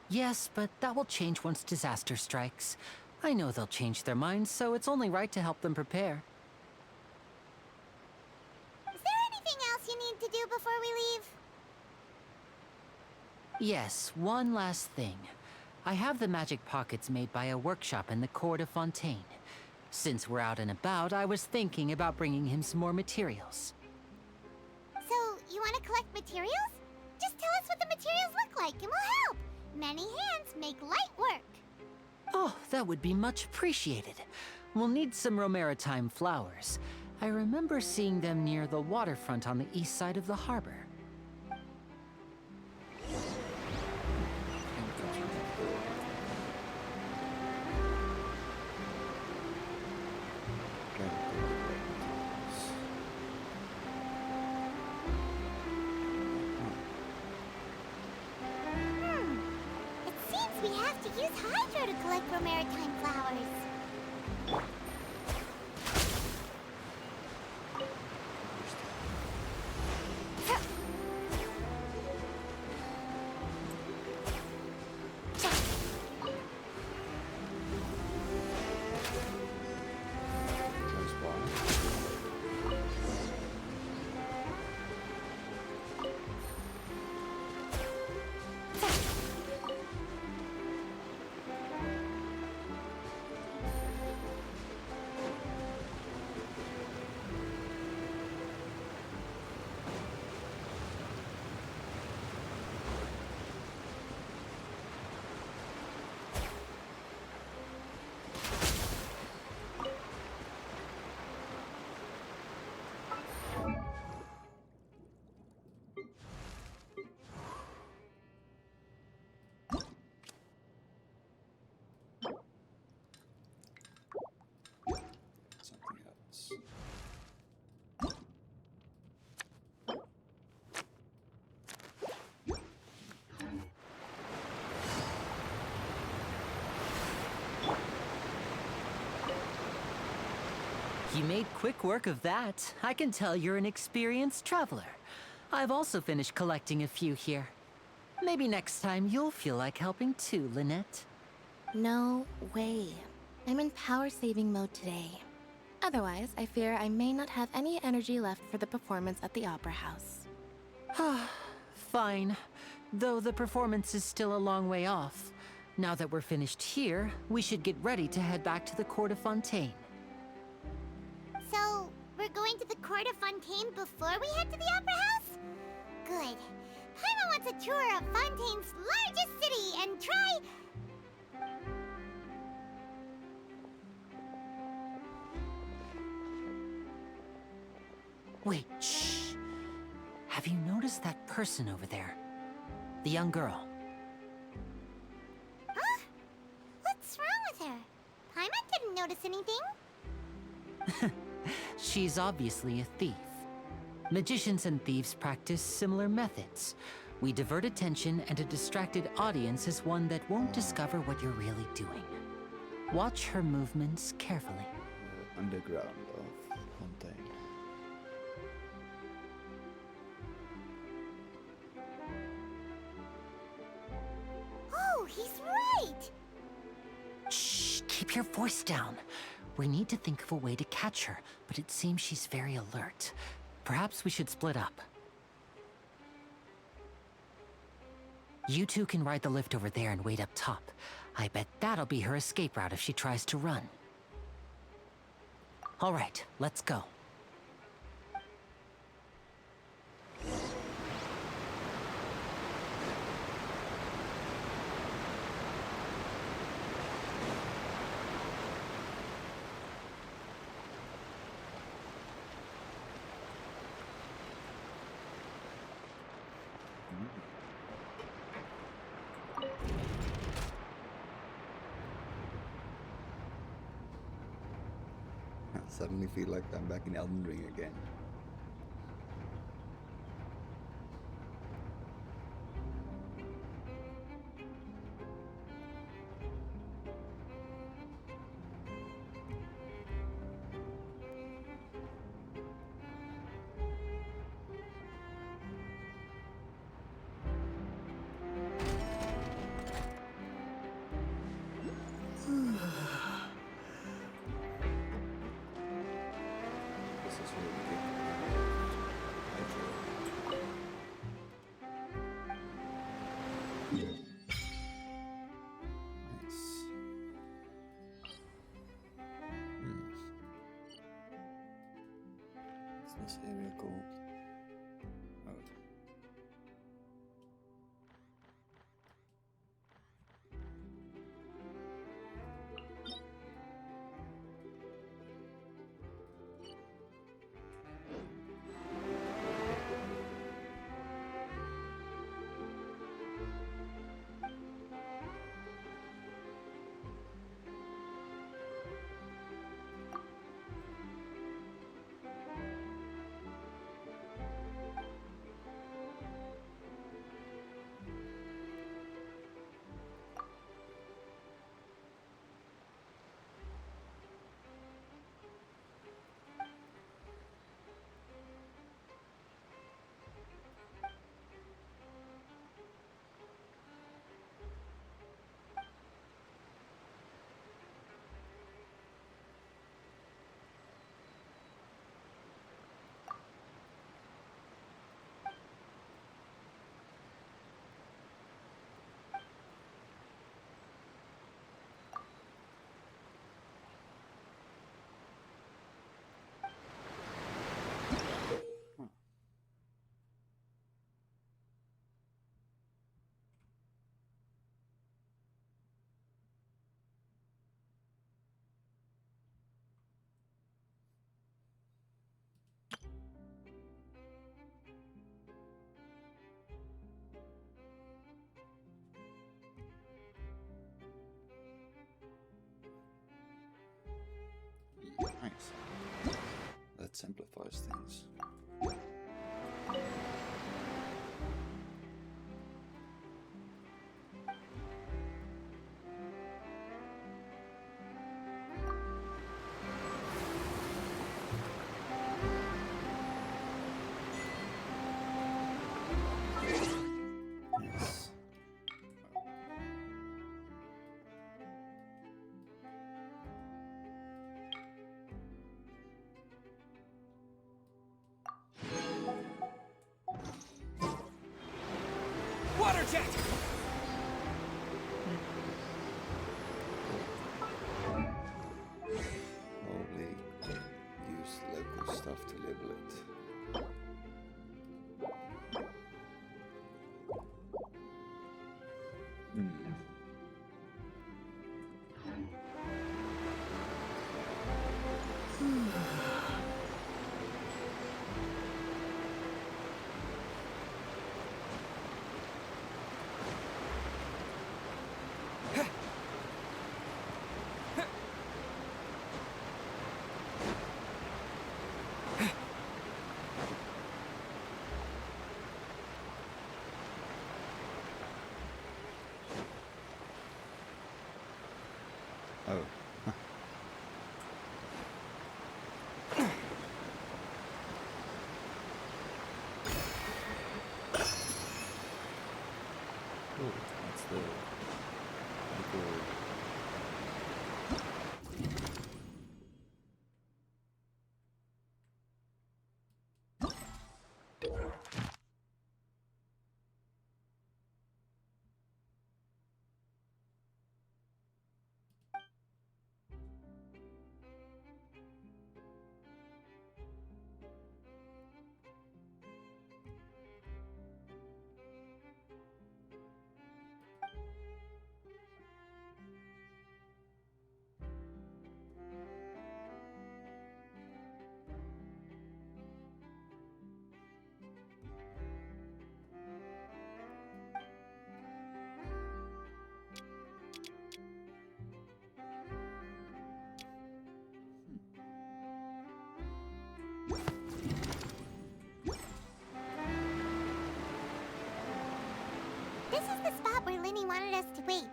Yes, but that will change once disaster strikes. I know they'll change their minds, so it's only right to help them prepare. Is there anything else you need to do before we leave? Yes, one last thing. I have the magic pockets made by a workshop in the court of Fontaine. Since we're out and about, I was thinking about bringing him some more materials. So, you want to collect materials? Just tell us what the materials look like and we'll help. Many hands make light work. Oh, that would be much appreciated. We'll need some Romaritime flowers. I remember seeing them near the waterfront on the east side of the harbor. It seems we have to use Hydro to collect Romaritime flowers. Something else. You made quick work of that. I can tell you're an experienced traveler. I've also finished collecting a few here. Maybe next time you'll feel like helping too, Lynette. No way. I'm in power-saving mode today. Otherwise, I fear I may not have any energy left for the performance at the Opera House. Fine. Though the performance is still a long way off. Now that we're finished here, we should get ready to head back to the court of Fontaine. So, we're going to the court of Fontaine before we head to the Opera House? Good. Paimon wants a tour of Fontaine's largest city and try... Wait, shh. Have you noticed that person over there? The young girl. Huh? What's wrong with her? Paimon didn't notice anything. She's obviously a thief. Magicians and thieves practice similar methods. We divert attention, and a distracted audience is one that won't discover what you're really doing. Watch her movements carefully. Underground of Fontaine. Oh, he's right! Shh, keep your voice down. We need to think of a way to catch her, but it seems she's very alert. Perhaps we should split up. You two can ride the lift over there and wait up top. I bet that'll be her escape route if she tries to run. All right, let's go. Suddenly feel like I'm back in Elden Ring again. This is where we get nice. What's this area called? Oh. Nice. That simplifies things. Yes. Water jet! Probably use local stuff to level it. Oh. Cool. That's the little this is the spot where Linny wanted us to wait.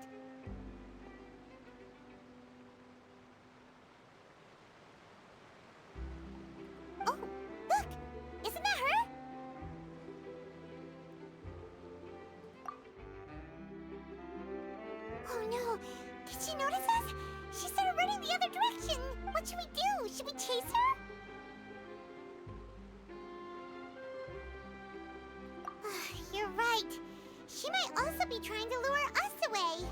Oh, look! Isn't that her? Oh no! Did she notice us? She started running the other direction! What should we do? Should we chase her? You're right. She might also be trying to lure us away.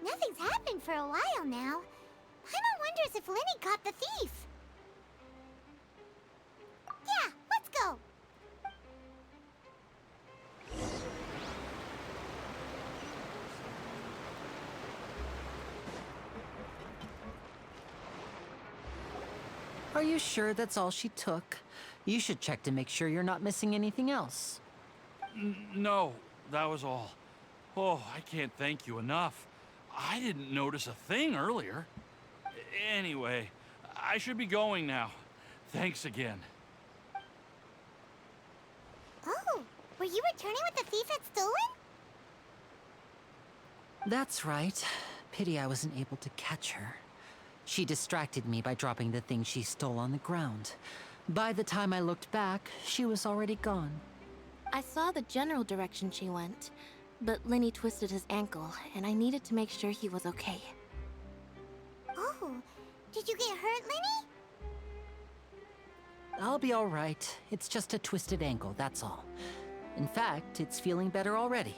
Nothing's happened for a while now. Paimon wonders if Linny caught the thief. Yeah, let's go. Are you sure that's all she took? You should check to make sure you're not missing anything else. No, that was all. Oh, I can't thank you enough. I didn't notice a thing earlier. Anyway, I should be going now. Thanks again. Oh, were you returning what the thief had stolen? That's right. Pity I wasn't able to catch her. She distracted me by dropping the thing she stole on the ground. By the time I looked back, she was already gone. I saw the general direction she went, but Linny twisted his ankle, and I needed to make sure he was okay. Oh, did you get hurt, Linny? I'll be all right. It's just a twisted ankle, that's all. In fact, it's feeling better already.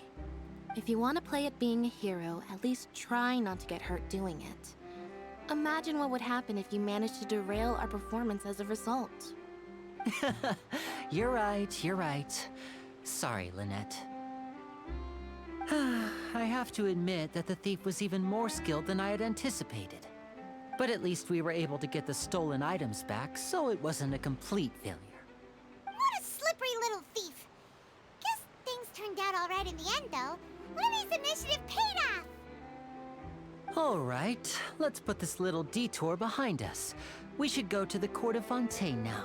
If you want to play at being a hero, at least try not to get hurt doing it. Imagine what would happen if you managed to derail our performance as a result. You're right, you're right. Sorry, Lynette. I have to admit that the thief was even more skilled than I had anticipated. But at least we were able to get the stolen items back, so it wasn't a complete failure. What a slippery little thief. Guess things turned out all right in the end, though. Linny's initiative paid off. All right, let's put this little detour behind us. We should go to the court of Fontaine now.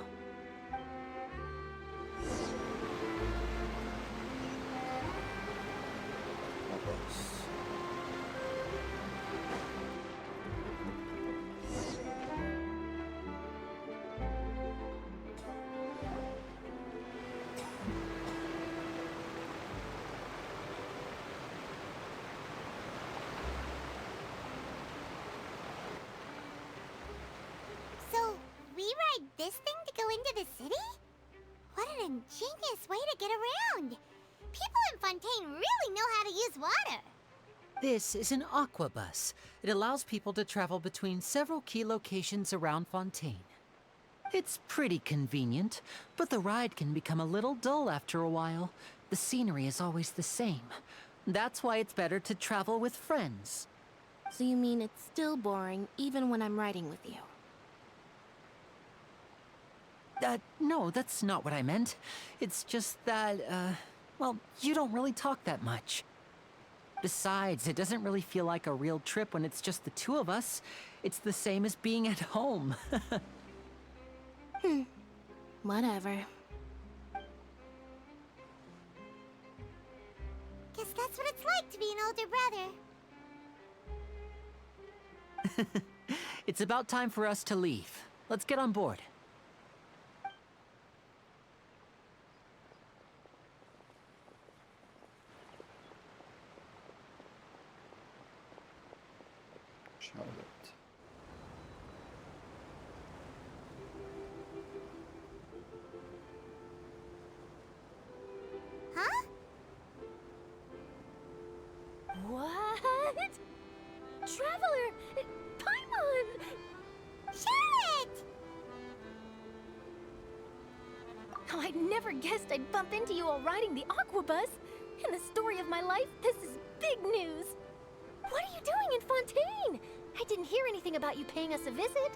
So, we ride this thing to go into the city? What an ingenious way to get around! People in Fontaine really know how to use water! This is an aqua bus. It allows people to travel between several key locations around Fontaine. It's pretty convenient, but the ride can become a little dull after a while. The scenery is always the same. That's why it's better to travel with friends. So you mean it's still boring even when I'm riding with you? No, that's not what I meant. It's just that, well, you don't really talk that much. Besides, it doesn't really feel like a real trip when it's just the two of us. It's the same as being at home. Whatever. Guess that's what it's like to be an older brother. It's about time for us to leave. Let's get on board. Charlotte. Huh? What? Traveler! Paimon! Charlotte! Oh, I never guessed I'd bump into you while riding the aqua bus. In the story of my life, this is big news. What are you doing in Fontaine? I didn't hear anything about you paying us a visit.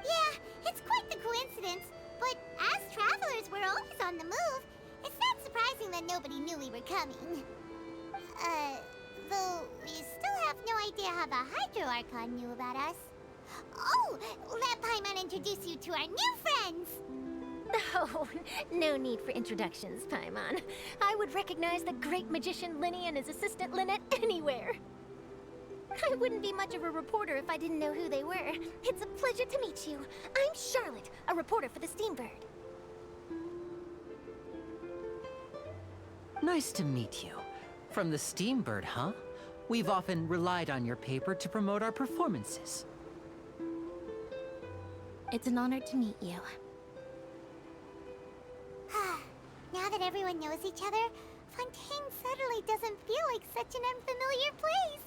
Yeah, it's quite the coincidence. But as travelers, we're always on the move. It's not surprising that nobody knew we were coming. Though we still have no idea how the Hydro Archon knew about us. Oh, let Paimon introduce you to our new friends. Oh, no need for introductions, Paimon. I would recognize the great magician Linny and his assistant Lynette anywhere. I wouldn't be much of a reporter if I didn't know who they were. It's a pleasure to meet you. I'm Charlotte, a reporter for the Steambird. Nice to meet you. From the Steambird, huh? We've often relied on your paper to promote our performances. It's an honor to meet you. Now that everyone knows each other, Fontaine suddenly doesn't feel like such an unfamiliar place.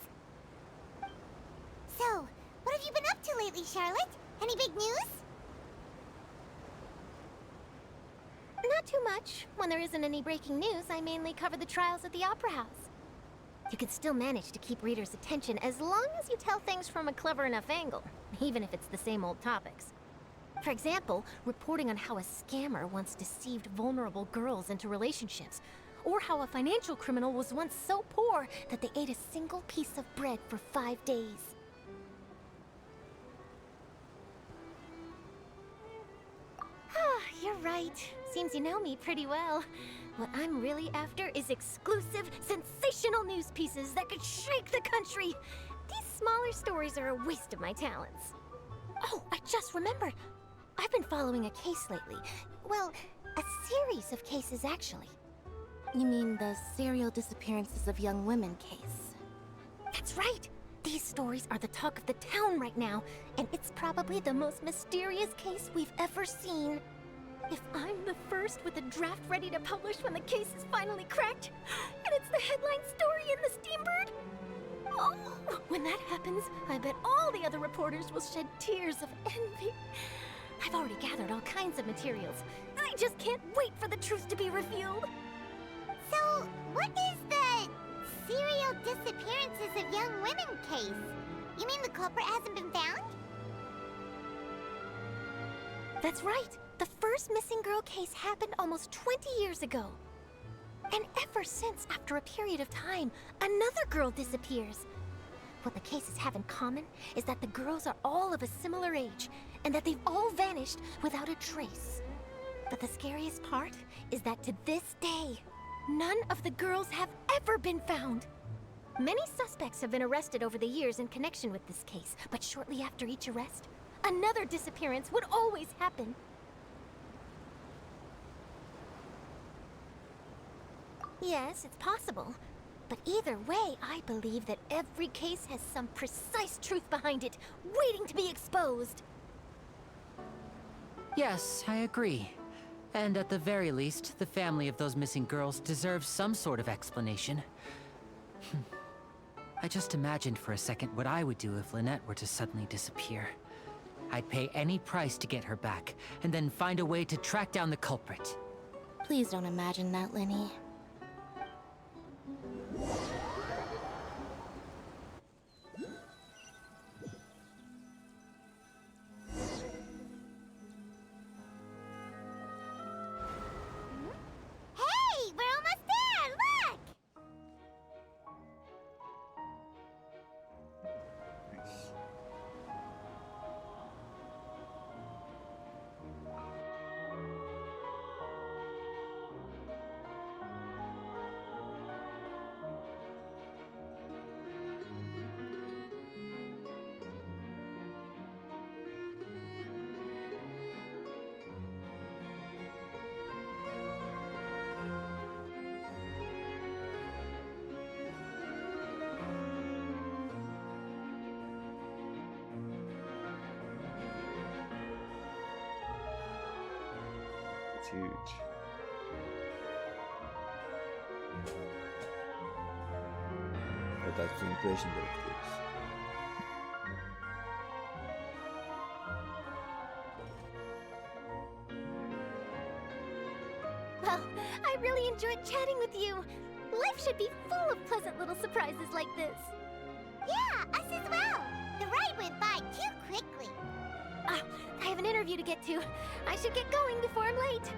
So, what have you been up to lately, Charlotte? Any big news? Not too much. When there isn't any breaking news, I mainly cover the trials at the Opera House. You can still manage to keep readers' attention as long as you tell things from a clever enough angle, even if it's the same old topics. For example, reporting on how a scammer once deceived vulnerable girls into relationships, or how a financial criminal was once so poor that they ate a single piece of bread for 5 days. You're right. Seems you know me pretty well. What I'm really after is exclusive, sensational news pieces that could shake the country. These smaller stories are a waste of my talents. Oh, I just remembered. I've been following a case lately. Well, a series of cases, actually. You mean the serial disappearances of young women case? That's right. These stories are the talk of the town right now, and it's probably the most mysterious case we've ever seen. If I'm the first with a draft ready to publish when the case is finally cracked, and it's the headline story in the Steambird, oh, when that happens, I bet all the other reporters will shed tears of envy. I've already gathered all kinds of materials. I just can't wait for the truth to be revealed. So, what is the serial disappearances of young women case? You mean the culprit hasn't been found? That's right. The first missing girl case happened almost 20 years ago. And ever since, after a period of time, another girl disappears. What the cases have in common is that the girls are all of a similar age, and that they've all vanished without a trace. But the scariest part is that to this day, none of the girls have ever been found. Many suspects have been arrested over the years in connection with this case, but shortly after each arrest, another disappearance would always happen. Yes, it's possible. But either way, I believe that every case has some precise truth behind it, waiting to be exposed. Yes, I agree. And at the very least, the family of those missing girls deserves some sort of explanation. I just imagined for a second what I would do if Lynette were to suddenly disappear. I'd pay any price to get her back, and then find a way to track down the culprit. Please don't imagine that, Linny. Hey, we're almost there! Look! Nice. It's huge. But that's the impression that it gives. Well, I really enjoyed chatting with you. Life should be full of pleasant little surprises like this. Yeah, us as well. The ride went by too quickly. I have an interview to get to. I should get going before I'm late.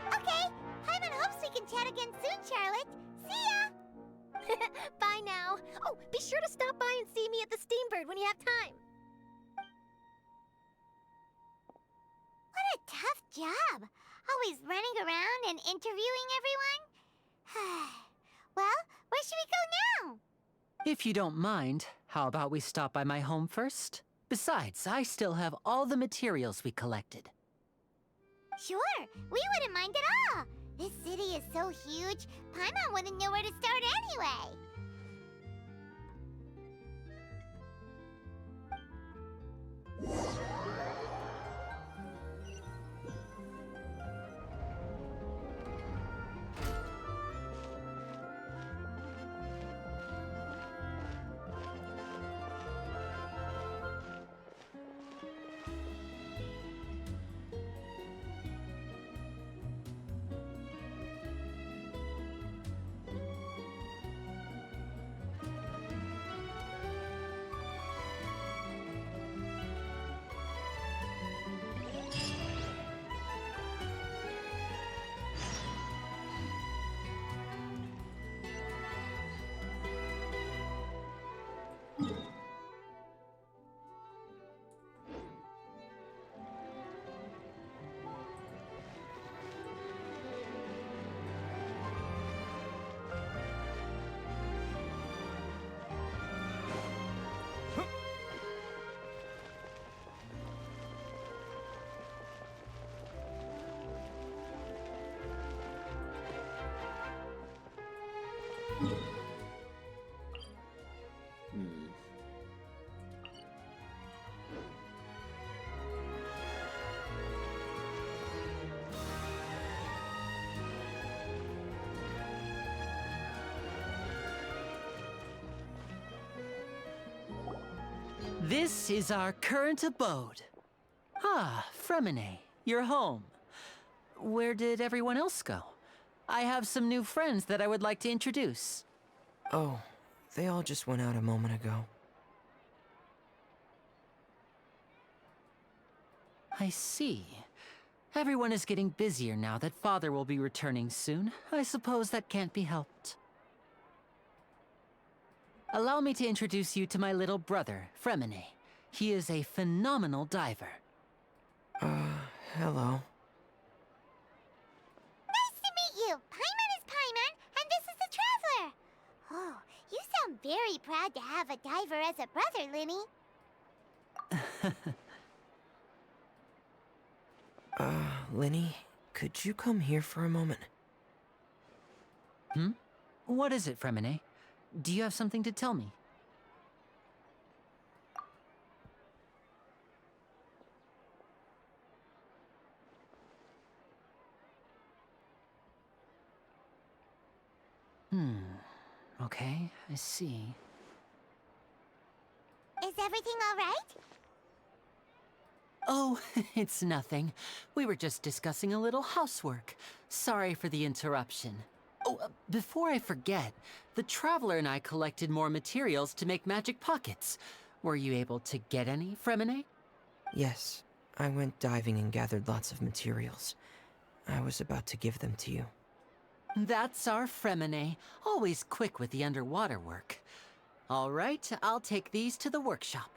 Okay, Hyman hopes we can chat again soon, Charlotte. See ya! Bye now. Oh, be sure to stop by and see me at the Steambird when you have time. What a tough job. Always running around and interviewing everyone. Well, where should we go now? If you don't mind, how about we stop by my home first? Besides, I still have all the materials we collected. Sure, we wouldn't mind at all. This city is so huge, Paimon wouldn't know where to start anyway. This is our current abode. Ah, Fremine, you're home. Where did everyone else go? I have some new friends that I would like to introduce. Oh, they all just went out a moment ago. I see. Everyone is getting busier now that Father will be returning soon. I suppose that can't be helped. Allow me to introduce you to my little brother, Fremine. He is a phenomenal diver. Hello. Nice to meet you! Paimon is Paimon, and this is the Traveler! Oh, you sound very proud to have a diver as a brother, Linny. Linny, could you come here for a moment? What is it, Fremine? Do you have something to tell me? Okay, I see. Is everything all right? Oh, it's nothing. We were just discussing a little housework. Sorry for the interruption. Oh, before I forget, the Traveler and I collected more materials to make magic pockets. Were you able to get any, Fremine? Yes, I went diving and gathered lots of materials. I was about to give them to you. That's our Fremine, always quick with the underwater work. All right, I'll take these to the workshop.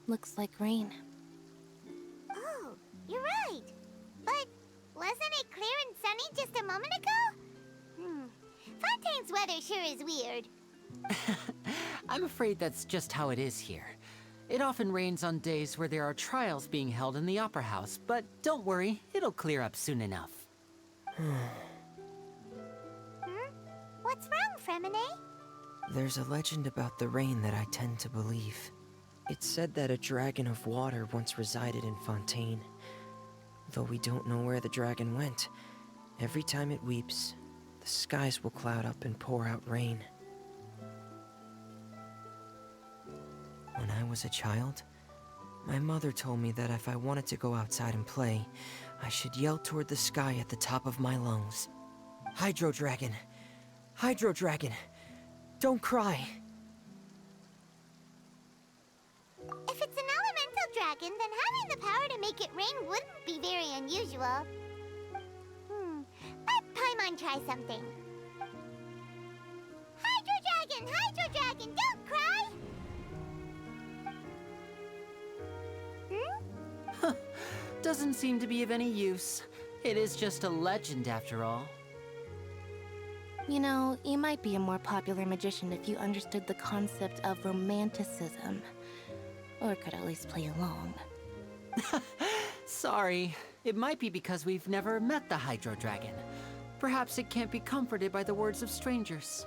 Looks like rain. Oh, you're right. But wasn't it clear and sunny just a moment ago? Fontaine's weather sure is weird. I'm afraid that's just how it is here. It often rains on days where there are trials being held in the Opera House, but don't worry, it'll clear up soon enough. What's wrong, Fremine? There's a legend about the rain that I tend to believe. It's said that a dragon of water once resided in Fontaine. Though we don't know where the dragon went, every time it weeps, the skies will cloud up and pour out rain. When I was a child, my mother told me that if I wanted to go outside and play, I should yell toward the sky at the top of my lungs. Hydro Dragon! Hydro Dragon! Don't cry! If it's an elemental dragon, dragon, then having the power to make it rain wouldn't be very unusual. Let Paimon try something. Hydro Dragon, don't cry! Doesn't seem to be of any use. It is just a legend after all. You know, you might be a more popular magician if you understood the concept of romanticism. Or could at least play along. Sorry. It might be because we've never met the Hydro Dragon. Perhaps it can't be comforted by the words of strangers.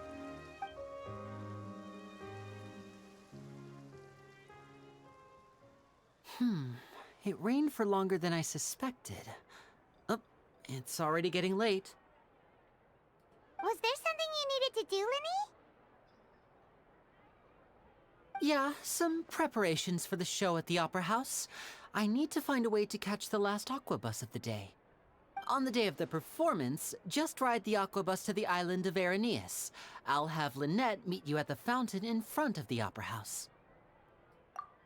It rained for longer than I suspected. Oh, it's already getting late. Was there something you needed to do, Linny? Yeah, some preparations for the show at the Opera House. I need to find a way to catch the last aqua bus of the day. On the day of the performance, just ride the aqua bus to the island of Aeneas. I'll have Lynette meet you at the fountain in front of the Opera House.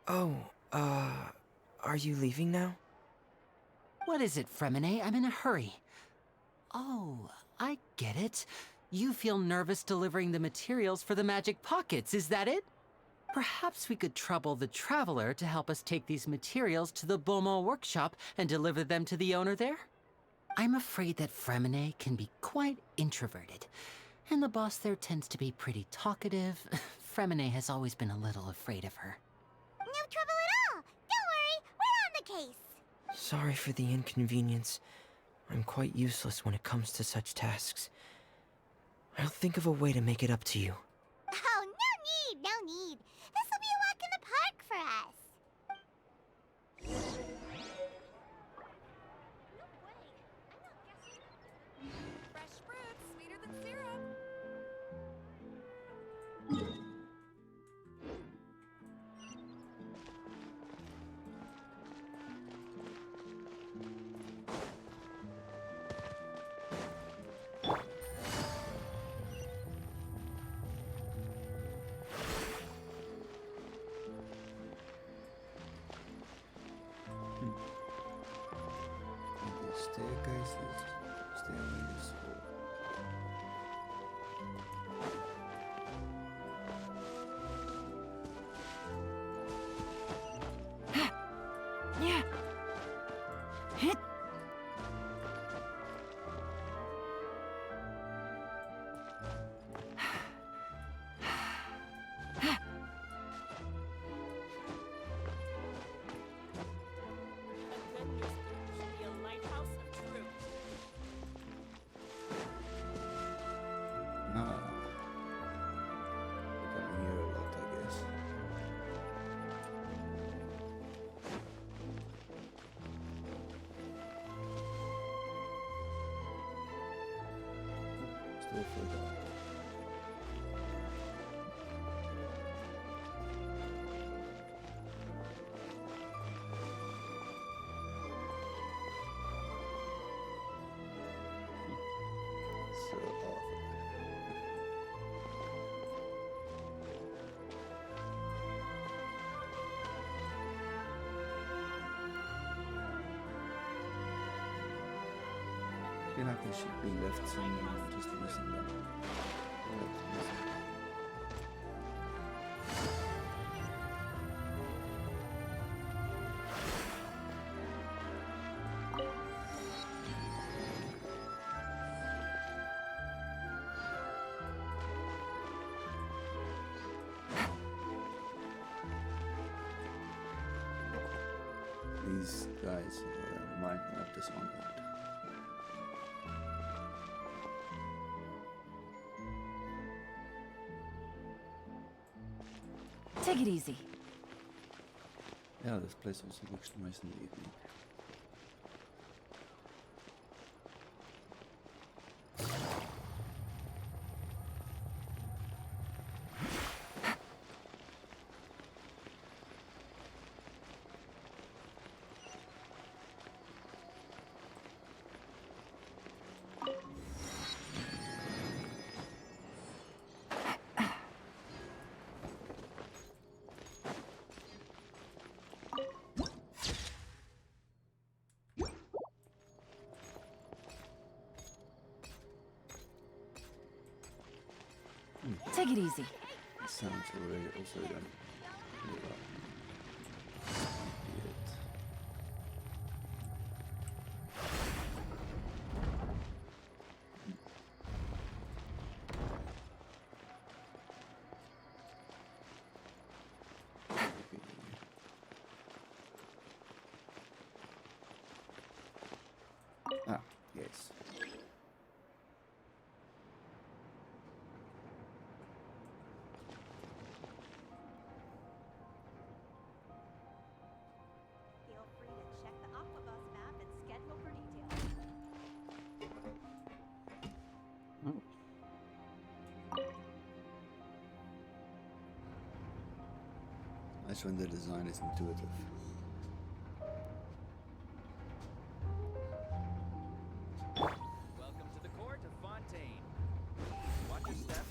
Oh, are you leaving now? What is it, Fremine? I'm in a hurry. Oh, I get it. You feel nervous delivering the materials for the magic pockets, is that it? Perhaps we could trouble the Traveler to help us take these materials to the Beaumont workshop and deliver them to the owner there? I'm afraid that Fremine can be quite introverted, and the boss there tends to be pretty talkative. Fremine has always been a little afraid of her. No trouble at all! Don't worry, we're on the case! Sorry for the inconvenience. I'm quite useless when it comes to such tasks. I'll think of a way to make it up to you. Oh, no need! This will be a walk in the park for us! Fresh fruit, sweeter than syrup. The staircases, stairways, Yeah. Hit. nah. You can hear a lot, I guess. Still further up. So awful. I feel like they should be left somewhere and just using them. But listen. These guys remind me of this one part. Take it easy. Yeah, this place also looks nice in the evening. it easy. It sounds already also done. Ah, yes. Feel free to check the Aquabus map and schedule for details. Nice when the design is intuitive. Welcome to the court of Fontaine. Watch your step.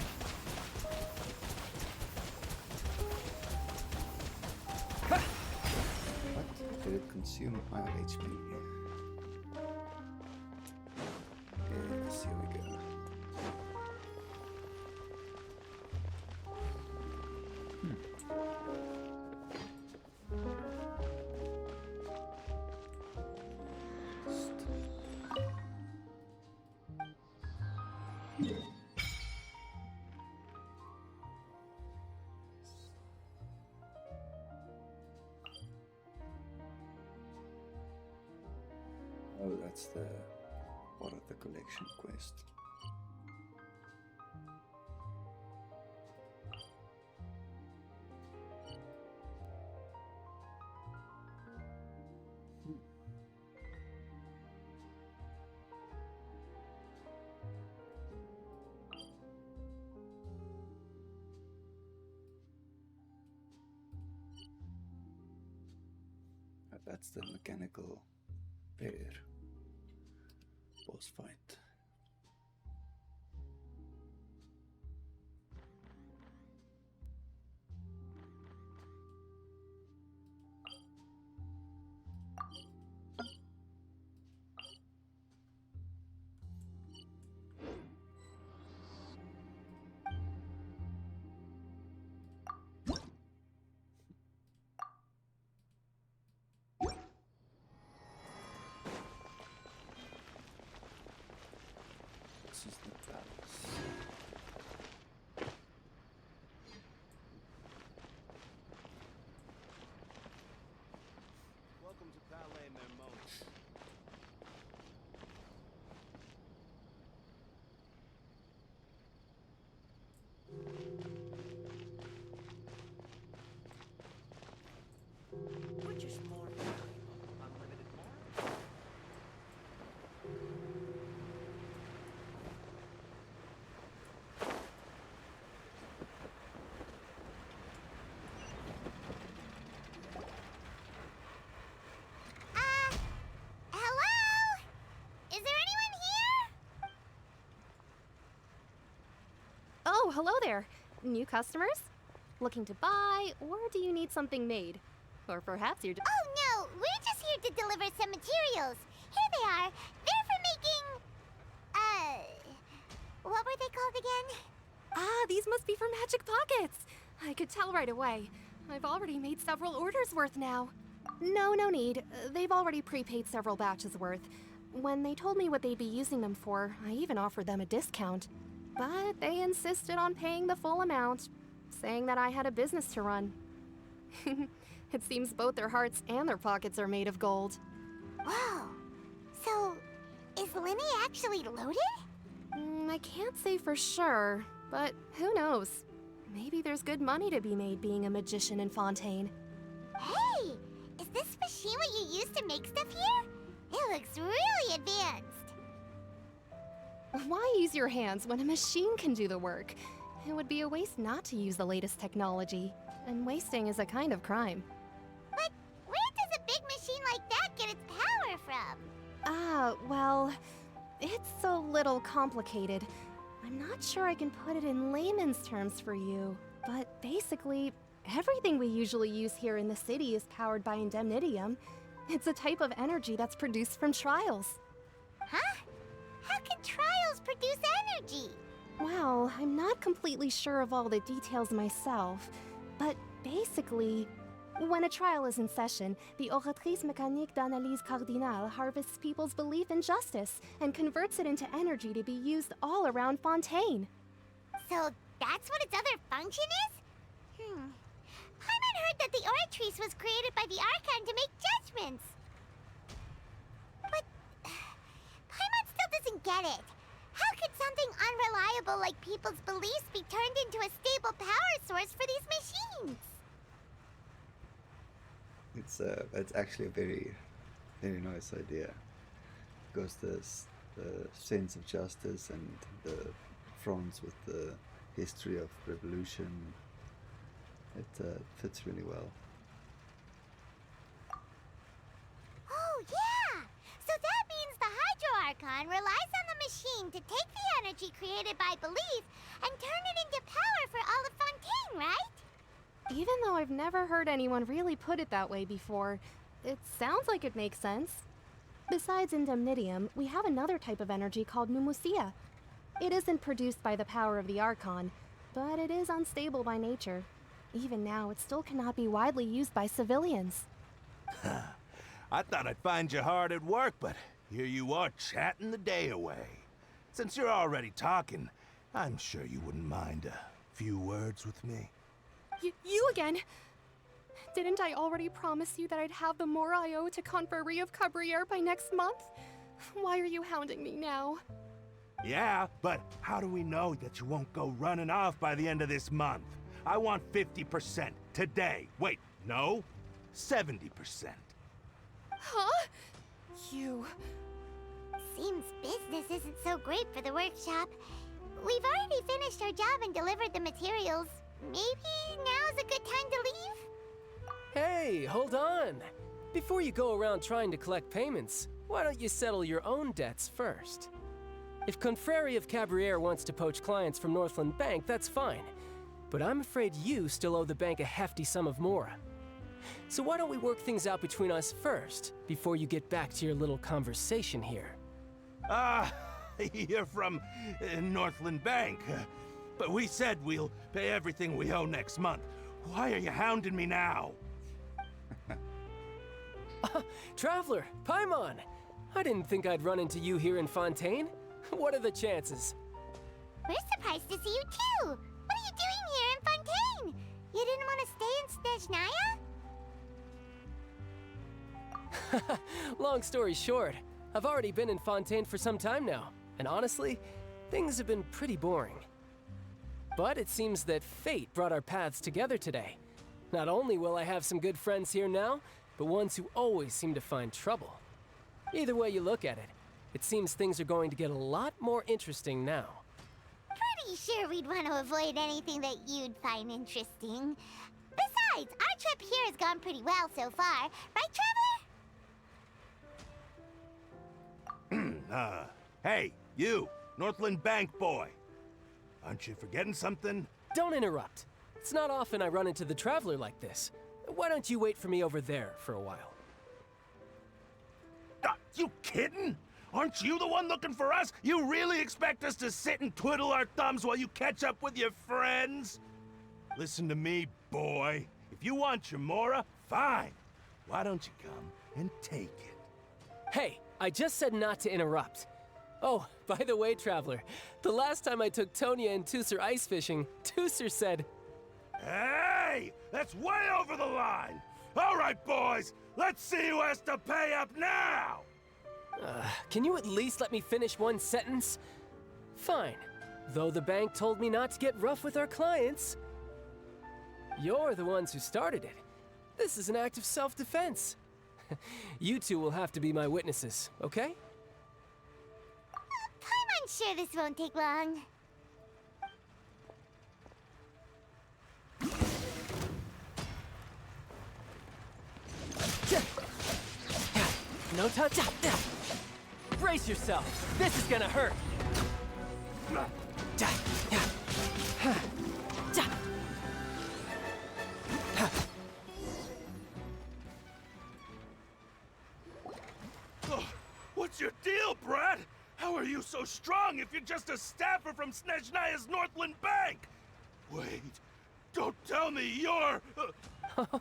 What? Did it consume my HP? Yes, here we go. Oh, that's the part of the collection quest. That's the mechanical bear boss fight. This is the palace. Welcome to Palais Mermont. Which is more valuable, unlimited more? Hello? Is there anyone here? Oh, hello there. New customers? Looking to buy, or do you need something made? Or perhaps you're Oh no, we're just here to deliver some materials. Here they are. They're for making... what were they called again? Ah, these must be for Magic Pockets. I could tell right away. I've already made several orders worth now. No need. They've already prepaid several batches worth. When they told me what they'd be using them for, I even offered them a discount. But they insisted on paying the full amount, saying that I had a business to run. It seems both their hearts and their pockets are made of gold. Whoa. So, is Linny actually loaded? I can't say for sure, but who knows? Maybe there's good money to be made being a magician in Fontaine. Hey! Is this machine what you use to make stuff here? It looks really advanced. Why use your hands when a machine can do the work? It would be a waste not to use the latest technology, and wasting is a kind of crime. But where does a big machine like that get its power from? Well, it's a little complicated. I'm not sure I can put it in layman's terms for you, but basically, everything we usually use here in the city is powered by indemnitium. It's a type of energy that's produced from trials. Huh? How can trials produce energy? Well, I'm not completely sure of all the details myself, but basically, when a trial is in session, the Oratrice Mécanique d'Analyse Cardinale harvests people's belief in justice and converts it into energy to be used all around Fontaine. So that's what its other function is? Paimon heard that the Oratrice was created by the Archon to make judgments. But Paimon still doesn't get it. How could something unreliable like people's beliefs be turned into a stable power source for these machines? It's actually a very, very nice idea, because the sense of justice and the France with the history of revolution, it fits really well. Oh yeah! So that means the Hydro Archon relies on the machine to take the energy created by belief and turn it into power for all of Fontaine, right? Even though I've never heard anyone really put it that way before, it sounds like it makes sense. Besides indemnitium, we have another type of energy called pneumosia. It isn't produced by the power of the Archon, but it is unstable by nature. Even now, it still cannot be widely used by civilians. I thought I'd find you hard at work, but here you are chatting the day away. Since you're already talking, I'm sure you wouldn't mind a few words with me. You again? Didn't I already promise you that I'd have the more I owe to Confrérie of Cabriere by next month? Why are you hounding me now? Yeah, but how do we know that you won't go running off by the end of this month? I want 50% today. Wait, no, 70%. Huh? You... Seems business isn't so great for the workshop. We've already finished our job and delivered the materials. Maybe now's a good time to leave? Hey, hold on. Before you go around trying to collect payments, why don't you settle your own debts first? If Confrérie of Cabriere wants to poach clients from Northland Bank, that's fine. But I'm afraid you still owe the bank a hefty sum of mora. So why don't we work things out between us first, before you get back to your little conversation here? You're from Northland Bank. But we said we'll pay everything we owe next month. Why are you hounding me now? Traveler, Paimon! I didn't think I'd run into you here in Fontaine. What are the chances? We're surprised to see you too! What are you doing here in Fontaine? You didn't want to stay in Snezhnaya? Long story short, I've already been in Fontaine for some time now, and honestly, things have been pretty boring. But it seems that fate brought our paths together today. Not only will I have some good friends here now, but ones who always seem to find trouble. Either way you look at it, it seems things are going to get a lot more interesting now. Pretty sure we'd want to avoid anything that you'd find interesting. Besides, our trip here has gone pretty well so far. Right, Traveler? Hey, you, Northland Bank boy. Aren't you forgetting something? Don't interrupt. It's not often I run into the Traveler like this. Why don't you wait for me over there for a while? You kidding? Aren't you the one looking for us? You really expect us to sit and twiddle our thumbs while you catch up with your friends? Listen to me, boy. If you want your mora, fine. Why don't you come and take it? Hey, I just said not to interrupt. Oh, by the way, Traveler, the last time I took Tonya and Tusser ice fishing, Tusser said... Hey! That's way over the line! All right, boys, let's see who has to pay up now! Can you at least let me finish one sentence? Fine. Though the bank told me not to get rough with our clients. You're the ones who started it. This is an act of self-defense. You two will have to be my witnesses, okay? I'm sure this won't take long. No touch. Brace yourself. This is gonna hurt. What's your deal, Brad? How are you so strong if you're just a staffer from Snezhnaya's Northland Bank? Wait, don't tell me you're...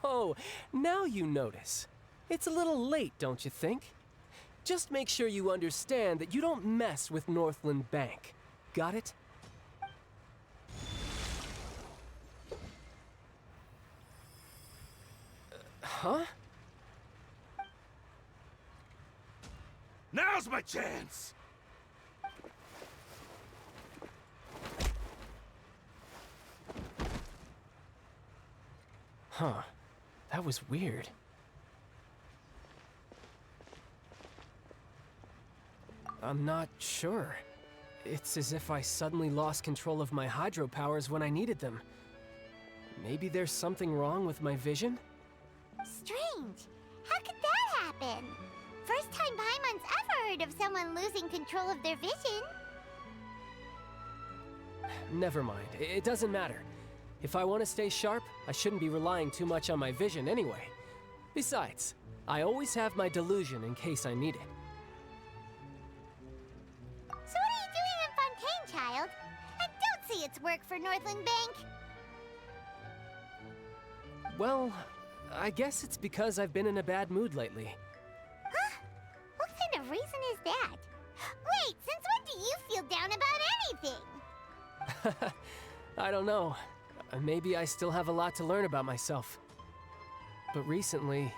Oh, now you notice. It's a little late, don't you think? Just make sure you understand that you don't mess with Northland Bank. Got it? Huh? Now's my chance! Huh. That was weird. I'm not sure. It's as if I suddenly lost control of my hydro powers when I needed them. Maybe there's something wrong with my vision? Strange. How could that happen? First time Paimon's ever heard of someone losing control of their vision. Never mind. It doesn't matter. If I want to stay sharp, I shouldn't be relying too much on my vision anyway. Besides, I always have my delusion in case I need it. So what are you doing in Fontaine, child? I don't see it's work for Northland Bank. Well, I guess it's because I've been in a bad mood lately. Huh? What kind of reason is that? Wait, since when do you feel down about anything? I don't know. Maybe I still have a lot to learn about myself. But recently,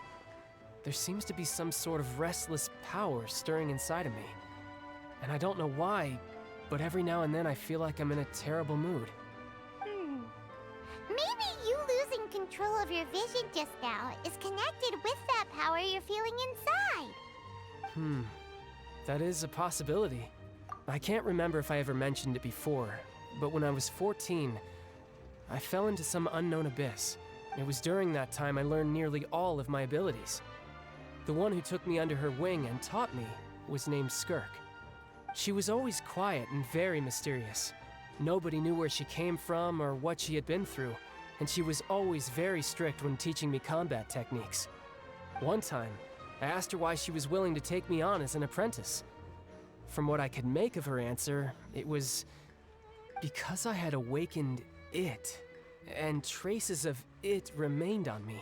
there seems to be some sort of restless power stirring inside of me. And I don't know why, but every now and then I feel like I'm in a terrible mood. Maybe you losing control of your vision just now is connected with that power you're feeling inside. That is a possibility. I can't remember if I ever mentioned it before, but when I was 14, I fell into some unknown abyss. It was during that time I learned nearly all of my abilities. The one who took me under her wing and taught me was named Skirk. She was always quiet and very mysterious. Nobody knew where she came from or what she had been through, and she was always very strict when teaching me combat techniques. One time, I asked her why she was willing to take me on as an apprentice. From what I could make of her answer, it was because I had awakened it, and traces of it remained on me.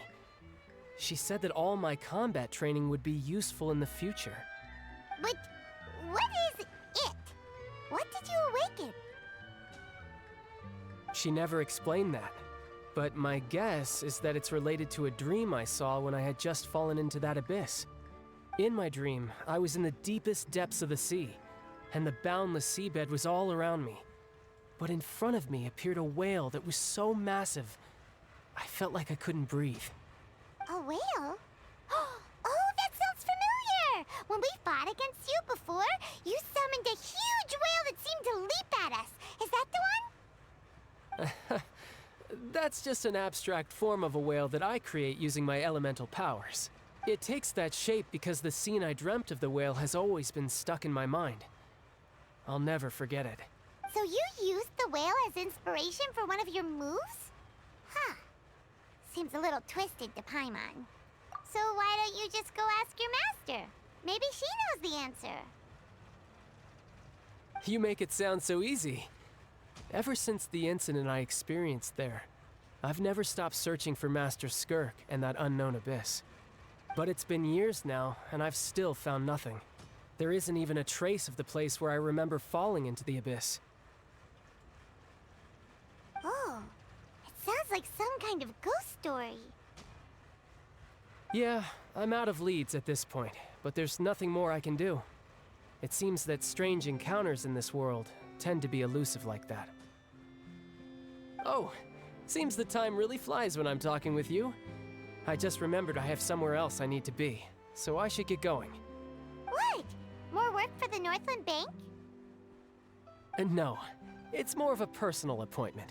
She said that all my combat training would be useful in the future. But what is it? What did you awaken? She never explained that, but my guess is that it's related to a dream I saw when I had just fallen into that abyss. In my dream, I was in the deepest depths of the sea, and the boundless seabed was all around me. But in front of me appeared a whale that was so massive, I felt like I couldn't breathe. A whale? Oh, that sounds familiar! When we fought against you before, you summoned a huge whale that seemed to leap at us. Is that the one? That's just an abstract form of a whale that I create using my elemental powers. It takes that shape because the scene I dreamt of the whale has always been stuck in my mind. I'll never forget it. So you used the whale as inspiration for one of your moves? Huh. Seems a little twisted to Paimon. So why don't you just go ask your master? Maybe she knows the answer. You make it sound so easy. Ever since the incident I experienced there, I've never stopped searching for Master Skirk and that unknown abyss. But it's been years now, and I've still found nothing. There isn't even a trace of the place where I remember falling into the abyss. Oh, it sounds like some kind of ghost story. Yeah, I'm out of leads at this point, but there's nothing more I can do. It seems that strange encounters in this world tend to be elusive like that. Oh, seems the time really flies when I'm talking with you. I just remembered I have somewhere else I need to be, so I should get going. What? More work for the Northland Bank? No, it's more of a personal appointment.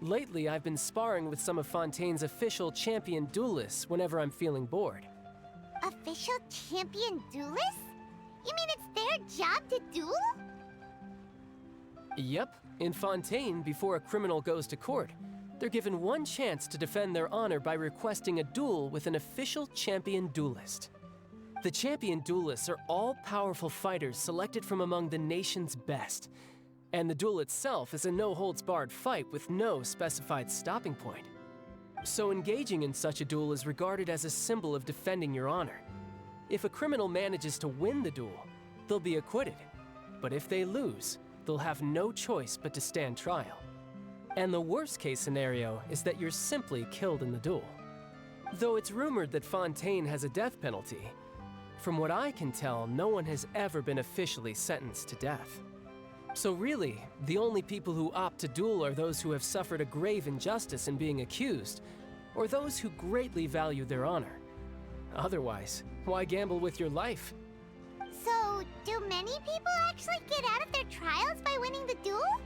Lately, I've been sparring with some of Fontaine's official champion duelists whenever I'm feeling bored. Official champion duelists? You mean it's their job to duel? Yep, in Fontaine, before a criminal goes to court, they're given one chance to defend their honor by requesting a duel with an official champion duelist. The champion duelists are all powerful fighters selected from among the nation's best. And the duel itself is a no-holds-barred fight with no specified stopping point. So engaging in such a duel is regarded as a symbol of defending your honor. If a criminal manages to win the duel, they'll be acquitted. But if they lose, they'll have no choice but to stand trial. And the worst-case scenario is that you're simply killed in the duel. Though it's rumored that Fontaine has a death penalty, from what I can tell, no one has ever been officially sentenced to death. So really, the only people who opt to duel are those who have suffered a grave injustice in being accused, or those who greatly value their honor. Otherwise, why gamble with your life? So, do many people actually get out of their trials by winning the duel?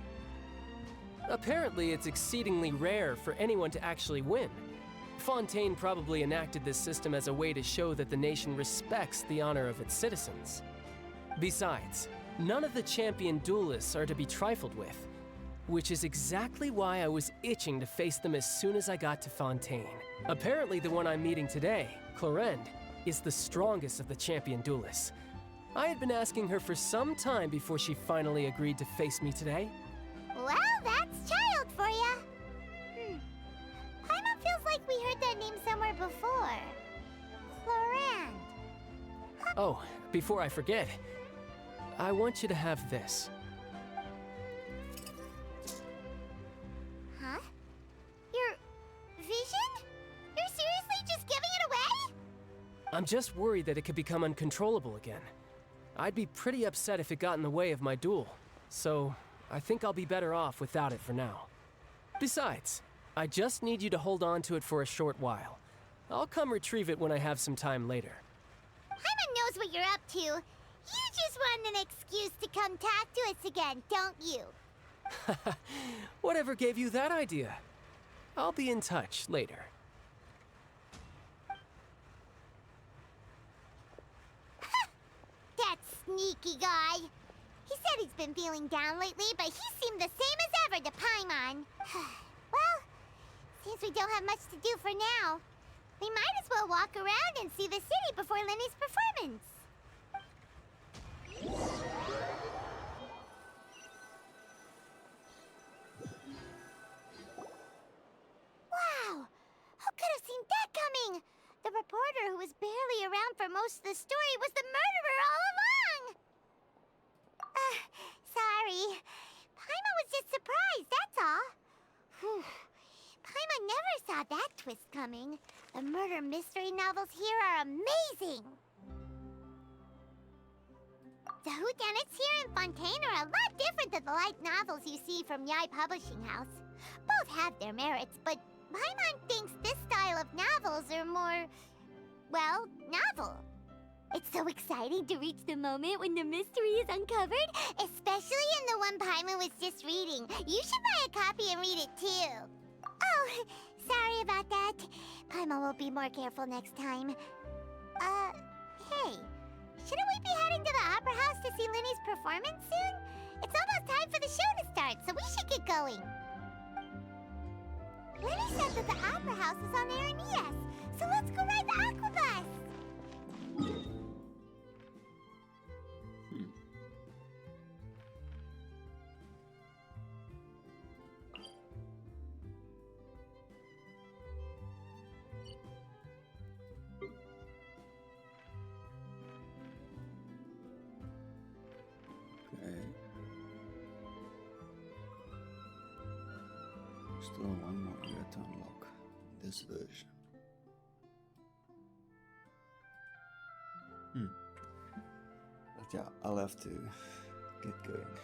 Apparently, it's exceedingly rare for anyone to actually win. Fontaine probably enacted this system as a way to show that the nation respects the honor of its citizens. Besides, none of the champion duelists are to be trifled with, which is exactly why I was itching to face them as soon as I got to Fontaine. Apparently, the one I'm meeting today, Clorinde, is the strongest of the champion duelists. I had been asking her for some time before she finally agreed to face me today. Well, that's child for ya. Paimon feels like we heard that name somewhere before. Clorinde. Oh, before I forget, I want you to have this. Huh? Your vision? You're seriously just giving it away? I'm just worried that it could become uncontrollable again. I'd be pretty upset if it got in the way of my duel, so I think I'll be better off without it for now. Besides, I just need you to hold on to it for a short while. I'll come retrieve it when I have some time later. Paimon knows what you're up to. You just want an excuse to come talk to us again, don't you? Whatever gave you that idea? I'll be in touch later. That sneaky guy. He said he's been feeling down lately, but he seemed the same as ever to Paimon. Well, since we don't have much to do for now, we might as well walk around and see the city before Lenny's performance. Wow! Who could have seen that coming? The reporter who was barely around for most of the story was the murderer all along! Sorry. Paimon was just surprised, that's all. Whew. Paimon never saw that twist coming. The murder mystery novels here are amazing! The whodunits here in Fontaine are a lot different than the light novels you see from Yai Publishing House. Both have their merits, but Paimon thinks this style of novels are more, well, novel. It's so exciting to reach the moment when the mystery is uncovered, especially in the one Paimon was just reading. You should buy a copy and read it too. Oh, sorry about that. Paimon will be more careful next time. Hey, shouldn't we be heading to the Opera House to see Lenny's performance soon? It's almost time for the show to start, so we should get going. Lenny said that the Opera House is on Aranias, so let's go ride the Aquabus! Okay. Still one more area to unlock in this version. But yeah, I'll have to get going.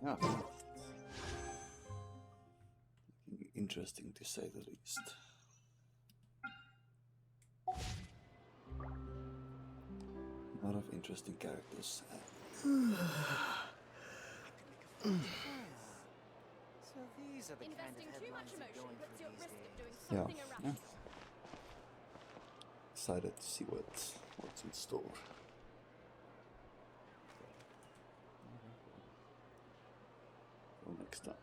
Yeah. Interesting to say the least. A lot of interesting characters. So these are the kind of headlines that go in for these days. Yeah. Excited to see what's in store. Till next time.